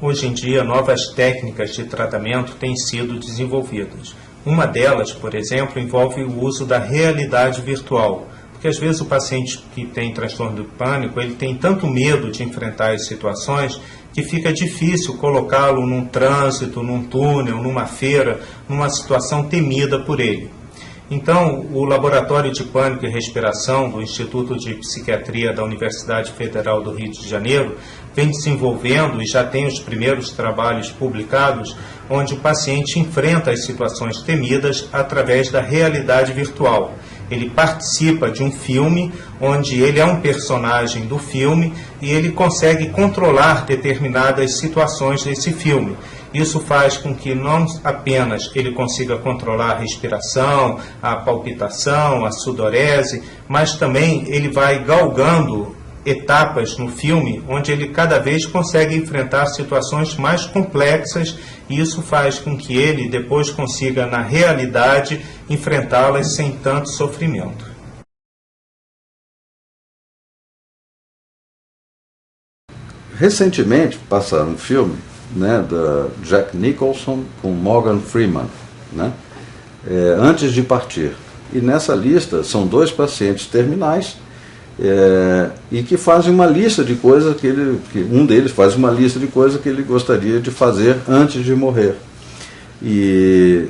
Hoje em dia, novas técnicas de tratamento têm sido desenvolvidas. Uma delas, por exemplo, envolve o uso da realidade virtual, porque às vezes o paciente que tem transtorno do pânico, ele tem tanto medo de enfrentar as situações que fica difícil colocá-lo num trânsito, num túnel, numa feira, numa situação temida por ele. Então, o Laboratório de Pânico e Respiração do Instituto de Psiquiatria da Universidade Federal do Rio de Janeiro vem desenvolvendo e já tem os primeiros trabalhos publicados, onde o paciente enfrenta as situações temidas através da realidade virtual. Ele participa de um filme onde ele é um personagem do filme e ele consegue controlar determinadas situações desse filme. Isso faz com que não apenas ele consiga controlar a respiração, a palpitação, a sudorese, mas também ele vai galgando etapas no filme onde ele cada vez consegue enfrentar situações mais complexas e isso faz com que ele depois consiga, na realidade, enfrentá-las sem tanto sofrimento. Recentemente passaram um filme, né, da Jack Nicholson com Morgan Freeman, né, Antes de Partir. E nessa lista são 2 pacientes terminais e que fazem uma lista de coisas um deles faz uma lista de coisas que ele gostaria de fazer antes de morrer. E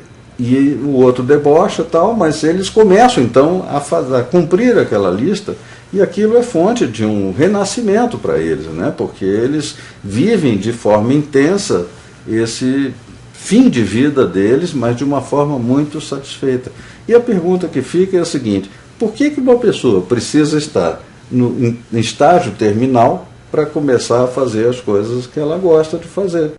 o outro debocha tal, mas eles começam então a cumprir aquela lista e aquilo é fonte de um renascimento para eles, né? Porque eles vivem de forma intensa esse fim de vida deles, mas de uma forma muito satisfeita. E a pergunta que fica é a seguinte: por que uma pessoa precisa estar em estágio terminal para começar a fazer as coisas que ela gosta de fazer?